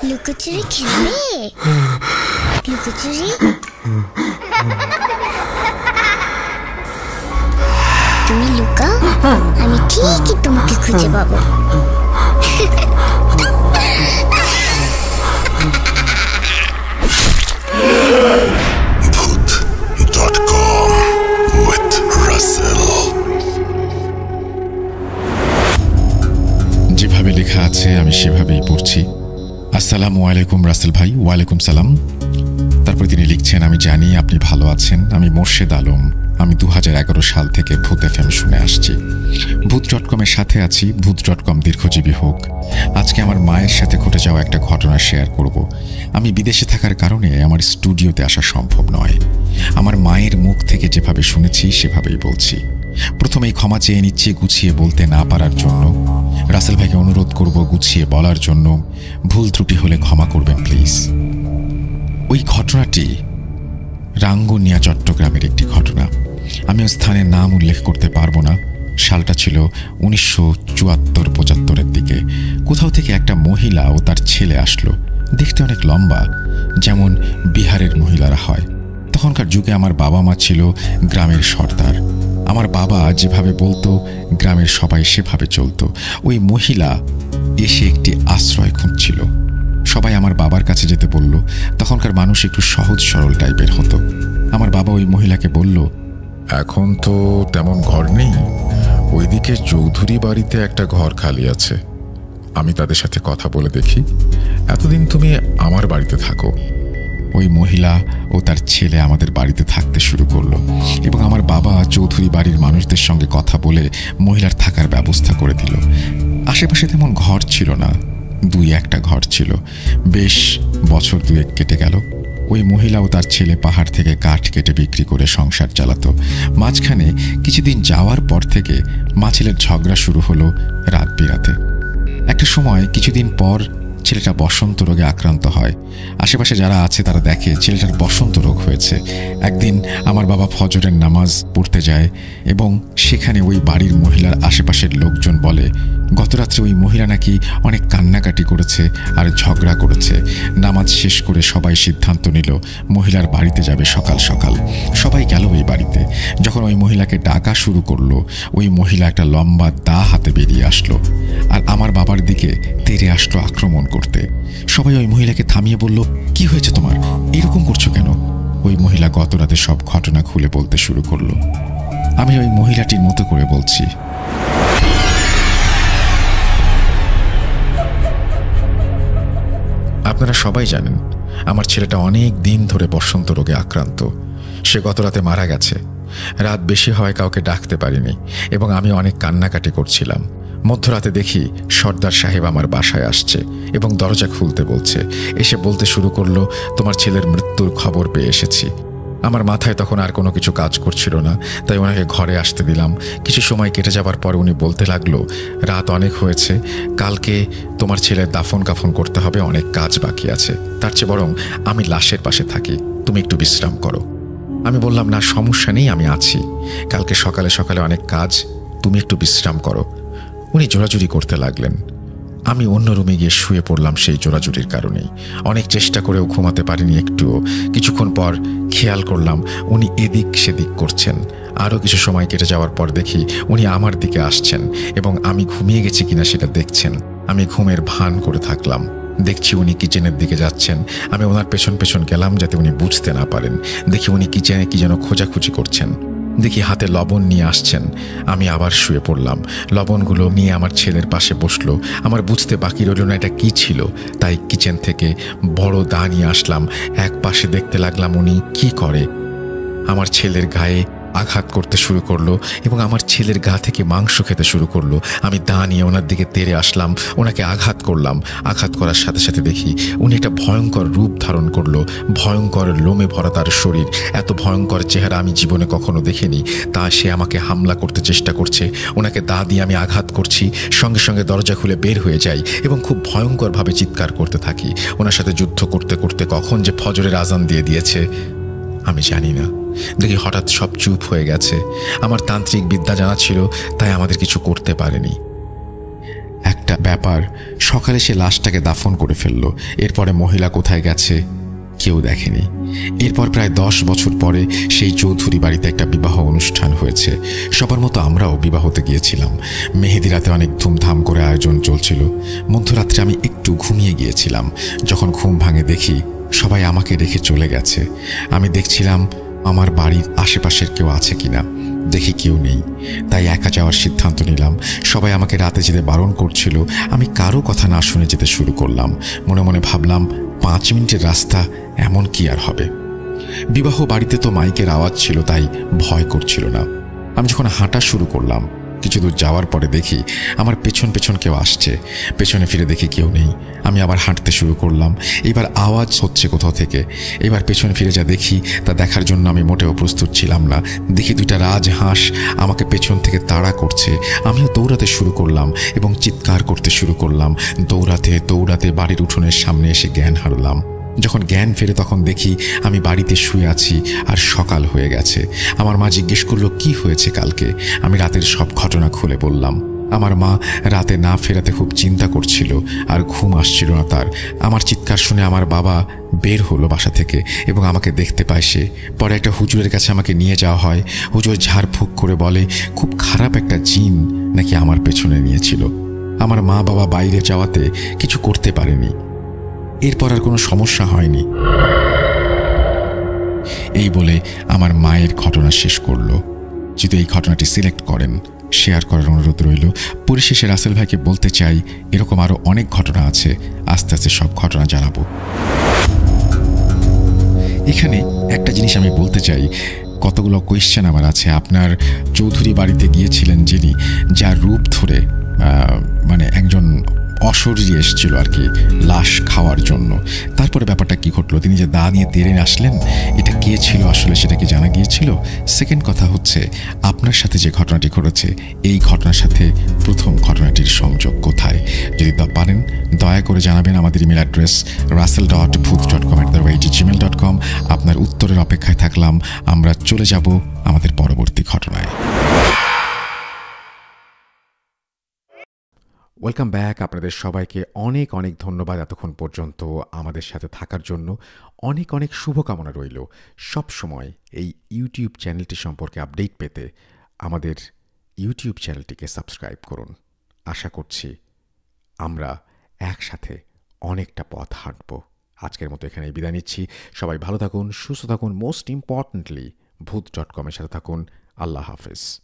D: লুকোচুরি খেলবে? লুকোচুরি তুমি লুকাও, আমি ঠিকই তোমাকে খুঁজে পাবো।
C: Booth.com with Russell.
A: যেভাবে লেখা আছে আমি সেভাবেই পড়ছি। আসসালামু আলাইকুম রাসেল ভাই। ওয়ালাইকুম সালাম। তারপর তিনি লিখছেন, আমি জানি আপনি ভালো আছেন। আমি মোর্শেদ আলম। আমি 2011 সাল থেকে ভূত FM শুনে আসছি। ভূত.com-এর সাথে আছি। ভূত.com দীর্ঘজীবী হোক। আজকে আমার মায়ের সাথে ঘটে যাওয়া একটা ঘটনা শেয়ার করব। আমি বিদেশে থাকার কারণে আমার স্টুডিওতে আসা সম্ভব নয়। আমার মায়ের মুখ থেকে যেভাবে শুনেছি সেভাবেই বলছি। প্রথমেই ক্ষমা চেয়ে নিচ্ছি গুছিয়ে বলতে না পারার জন্য। রাসেল ভাইকে অনুরোধ করব গুছিয়ে বলার জন্য। ভুল ত্রুটি হলে ক্ষমা করবেন প্লিজ। ওই ঘটনাটি রাঙ্গুনিয়া, চট্টগ্রামের একটি ঘটনা। আমি স্থানের নাম উল্লেখ করতে পারবো না। সালটা ছিল 1974-75-এর দিকে। কোথাও থেকে একটা মহিলা ও তার ছেলে আসলো। দেখতে অনেক লম্বা, যেমন বিহারের মহিলারা হয়। তখনকার যুগে আমার বাবা মা ছিল গ্রামের সর্দার। আমার বাবা যেভাবে বলতো গ্রামের সবাই সেভাবে চলতো। ওই মহিলা এসে একটি আশ্রয় খুঁজছিল। সবাই আমার বাবার কাছে যেতে বলল। তখনকার মানুষ একটু সহজ সরল টাইপের হতো। আমার বাবা ওই মহিলাকে বলল,
E: এখন তো তেমন ঘর নেই, ওইদিকে চৌধুরী বাড়িতে একটা ঘর খালি আছে, আমি তাদের সাথে কথা বলে দেখি, এতদিন তুমি আমার বাড়িতে থাকো।
A: ওই মহিলা ও তার ছেলে আমাদের বাড়িতে থাকতে শুরু করলো, এবং আমার বাবা চৌধুরী বাড়ির মানুষদের সঙ্গে কথা বলে মহিলার থাকার ব্যবস্থা করে দিল। আশেপাশে তেমন ঘর ছিল না, 2-1টা ঘর ছিল। বেশ বছর 2-1 কেটে গেল। ওই মহিলা ও তার ছেলে পাহাড় থেকে কাঠ কেটে বিক্রি করে সংসার চালাতো। মাঝখানে কিছুদিন যাওয়ার পর থেকে মা ছেলের ঝগড়া শুরু হলো রাত বিরাতে। একটা সময় কিছুদিন পর ছেলেটা বসন্ত রোগে আক্রান্ত হয়। আশেপাশে যারা আছে তারা দেখে ছেলেটার বসন্ত রোগ হয়েছে। একদিন আমার বাবা ফজরের নামাজ পড়তে যায়, এবং সেখানে ওই বাড়ির মহিলার আশেপাশের লোকজন বলে গতরাত্রে ওই মহিলা নাকি অনেক কান্নাকাটি করেছে আর ঝগড়া করেছে। নামাজ শেষ করে সবাই সিদ্ধান্ত নিল মহিলার বাড়িতে যাবে সকাল সকাল। সবাই গেল ওই বাড়িতে। যখন ওই মহিলাকে ডাকা শুরু করলো, ওই মহিলা একটা লম্বা দা হাতে বেরিয়ে আসলো, আর আমার বাবার দিকে তেড়ে আসলো আক্রমণ করতে। সবাই ওই মহিলাকে থামিয়ে বলল, কি হয়েছে তোমার, এরকম করছো কেন? ওই মহিলা গত রাতে সব ঘটনা খুলে বলতে শুরু করলো। আমি ওই মহিলাটির মতো করে বলছি। আপনারা সবাই জানেন আমার ছেলেটা অনেক দিন ধরে বসন্ত রোগে আক্রান্ত। সে গত রাতে মারা গেছে। রাত বেশি হওয়ায় কাউকে ডাকতে পারিনি এবং আমি অনেক কান্নাকাটি করছিলাম। মধ্যরাতে দেখি সর্দার সাহেব আমার বাসায় আসছে এবং দরজা খুলতে বলছে। এসে বলতে শুরু করলো, তোমার ছেলের মৃত্যুর খবর পেয়ে এসেছি। আমার মাথায় তখন আর কোনো কিছু কাজ করছিল না, তাই ওনাকে ঘরে আসতে দিলাম। কিছু সময় কেটে যাবার পর উনি বলতে লাগলো, রাত অনেক হয়েছে, কালকে তোমার ছেলের দাফন কাফন করতে হবে, অনেক কাজ বাকি আছে। তার চেয়ে বরং আমি লাশের পাশে থাকি, তুমি একটু বিশ্রাম করো। আমি বললাম, না সমস্যা নেই, আমি আছি, কালকে সকালে সকালে অনেক কাজ, তুমি একটু বিশ্রাম করো। উনি জোরাজুরি করতে লাগলেন। আমি অন্য রুমে গিয়ে শুয়ে পড়লাম সেই জোরাজুরির কারণেই। অনেক চেষ্টা করেও ঘুমাতে পারিনি একটুও। কিছুক্ষণ পর খেয়াল করলাম উনি এদিক সেদিক করছেন। আরও কিছু সময় কেটে যাওয়ার পর দেখি উনি আমার দিকে আসছেন এবং আমি ঘুমিয়ে গেছি কিনা সেটা দেখছেন। আমি ঘুমের ভান করে থাকলাম। দেখছি উনি কিচেনের দিকে যাচ্ছেন। আমি ওনার পেছন পেছন গেলাম যাতে উনি বুঝতে না পারেন। দেখি উনি কিচেনে কি যেন খোঁজাখুঁজি করছেন। দেখি হাতে লবণ নিয়ে আসছেন। আমি আবার শুয়ে পড়লাম। লবণগুলো নিয়ে আমার ছেলের পাশে বসলো। আমার বুঝতে বাকি রইল না এটা কি ছিল, তাই কিচেন থেকে বড় দা নিয়ে আসলাম। এক পাশে দেখতে লাগলাম উনি কি করে। আমার ছেলের গায়ে আঘাত করতে শুরু করলো এবং আমার ছেলের গা থেকে মাংস খেতে শুরু করলো। আমি দা নিয়ে ওনার দিকে তেড়ে আসলাম, ওনাকে আঘাত করলাম। আঘাত করার সাথে সাথে দেখি উনি একটা ভয়ঙ্কর রূপ ধারণ করলো। ভয়ঙ্কর লোমে ভরা তার শরীর। এত ভয়ঙ্কর চেহারা আমি জীবনে কখনো দেখিনি। তা সে আমাকে হামলা করতে চেষ্টা করছে। ওনাকে দা দিয়ে আমি আঘাত করছি, সঙ্গে সঙ্গে দরজা খুলে বের হয়ে যাই এবং খুব ভয়ঙ্করভাবে চিৎকার করতে থাকি। ওনার সাথে যুদ্ধ করতে করতে কখন যে ফজরের আজান দিয়ে দিয়েছে আমি জানি না। দেখি হঠাৎ সব চুপ হয়ে গেছে। আমার তান্ত্রিক বিদ্যা জানা ছিল, তাই আমাদের কিছু করতে পারেনি। একটা ব্যাপার, সকালে সে লাশটাকে দাফন করে ফেললো। এরপরে মহিলা কোথায় গেছে কেউ দেখেনি। এরপর প্রায় 10 বছর পরে সেই চৌধুরী বাড়িতে একটা বিবাহ অনুষ্ঠান হয়েছে। সবার মতো আমরাও বিবাহতে গিয়েছিলাম। মেহেদি রাতে অনেক ধুমধাম করে আয়োজন চলছিল। মধ্যরাত্রে আমি একটু ঘুমিয়ে গিয়েছিলাম। যখন ঘুম ভাঙে দেখি সবাই আমাকে রেখে চলে গেছে। আমি দেখছিলাম আমার বাড়ির আশেপাশের কেউ আছে কিনা। দেখি কেউ নেই, তাই একা যাওয়ার সিদ্ধান্ত নিলাম। সবাই আমাকে রাতে যেতে বারণ করছিল। আমি কারো কথা না শুনে যেতে শুরু করলাম। মনে মনে ভাবলাম 5 মিনিটের রাস্তা, এমন কি আর হবে। বিবাহ বাড়িতে তো মাইকের আওয়াজ ছিল, তাই ভয় করছিল না। আমি যখন হাঁটা শুরু করলাম, কিছু দূর যাওয়ার পরে দেখি আমার পেছন পেছন কেউ আসছে। পেছনে ফিরে দেখি কেউ নেই। আমি আবার হাঁটতে শুরু করলাম। এবার আওয়াজ হচ্ছে কোথাও থেকে। এবার পেছনে ফিরে যা দেখি তা দেখার জন্য আমি মোটেও প্রস্তুত ছিলাম না। দেখি 2টা রাজহাঁস আমাকে পেছন থেকে তাড়া করছে। আমিও দৌড়াতে শুরু করলাম এবং চিৎকার করতে শুরু করলাম। দৌড়াতে দৌড়াতে বাড়ির উঠোনের সামনে এসে জ্ঞান হারালাম। যখন জ্ঞান ফেরে তখন দেখি আমি বাড়িতে শুয়ে আছি আর সকাল হয়ে গেছে। আমার মা জিজ্ঞেস করলো কি হয়েছে কালকে। আমি রাতের সব ঘটনা খুলে বললাম। আমার মা রাতে না ফেরাতে খুব চিন্তা করছিল আর ঘুম আসছিল না তার। আমার চিৎকার শুনে আমার বাবা বের হলো বাসা থেকে এবং আমাকে দেখতে পায় সে। পরে একটা হুজুরের কাছে আমাকে নিয়ে যাওয়া হয়। হুজুর ঝাড়ফুঁক করে বলে খুব খারাপ একটা জিন নাকি আমার পেছনে নিয়েছিল। আমার মা বাবা বাইরে যাওয়াতে কিছু করতে পারেনি। এরপর আর কোনো সমস্যা হয়নি। এই বলে আমার মায়ের ঘটনা শেষ করলো। যদি এই ঘটনাটি সিলেক্ট করেন, শেয়ার করার অনুরোধ রইল। পরিশেষে রাসেল ভাইকে বলতে চাই, এরকম আরও অনেক ঘটনা আছে, আস্তে আস্তে সব ঘটনা জানাবো। এখানে একটা জিনিস আমি বলতে চাই, কতগুলো কোয়েশ্চেন আমার আছে। আপনার চৌধুরী বাড়িতে গিয়েছিলেন যিনি, যার রূপ ধরে মানে একজন অশরীরী এসেছিল আর কি লাশ খাওয়ার জন্য। তারপরে ব্যাপারটা কি ঘটলো, তিনি যে দা নিয়ে তেড়ে আসলেন, এটা কে ছিল আসলে সেটা কি জানা গিয়েছিল? সেকেন্ড কথা হচ্ছে, আপনার সাথে যে ঘটনাটি ঘটেছে এই ঘটনার সাথে প্রথম ঘটনাটির সংযোগ কোথায়? যদি তা পারেন দয়া করে জানাবেন। আমাদের ইমেল অ্যাড্রেস russell.booth.com@gmail.com। আপনার উত্তরের অপেক্ষায় থাকলাম। আমরা চলে যাব আমাদের পরবর্তী ঘটনায়। Welcome back. আপনাদের সবাইকে অনেক অনেক ধন্যবাদ এতক্ষণ পর্যন্ত আমাদের সাথে থাকার জন্য। অনেক অনেক শুভকামনা রইল। সব সময় এই ইউটিউব চ্যানেলটি সম্পর্কে আপডেট পেতে আমাদের ইউটিউব চ্যানেলটিকে সাবস্ক্রাইব করুন। আশা করছি আমরা একসাথে অনেকটা পথ হাঁটব। আজকের মতো এখানেই বিদায় নিচ্ছি। সবাই ভালো থাকুন, সুস্থ থাকুন, মোস্ট ইম্পর্টেন্টলি ভূত.com-এর সাথে থাকুন। আল্লাহ হাফেজ।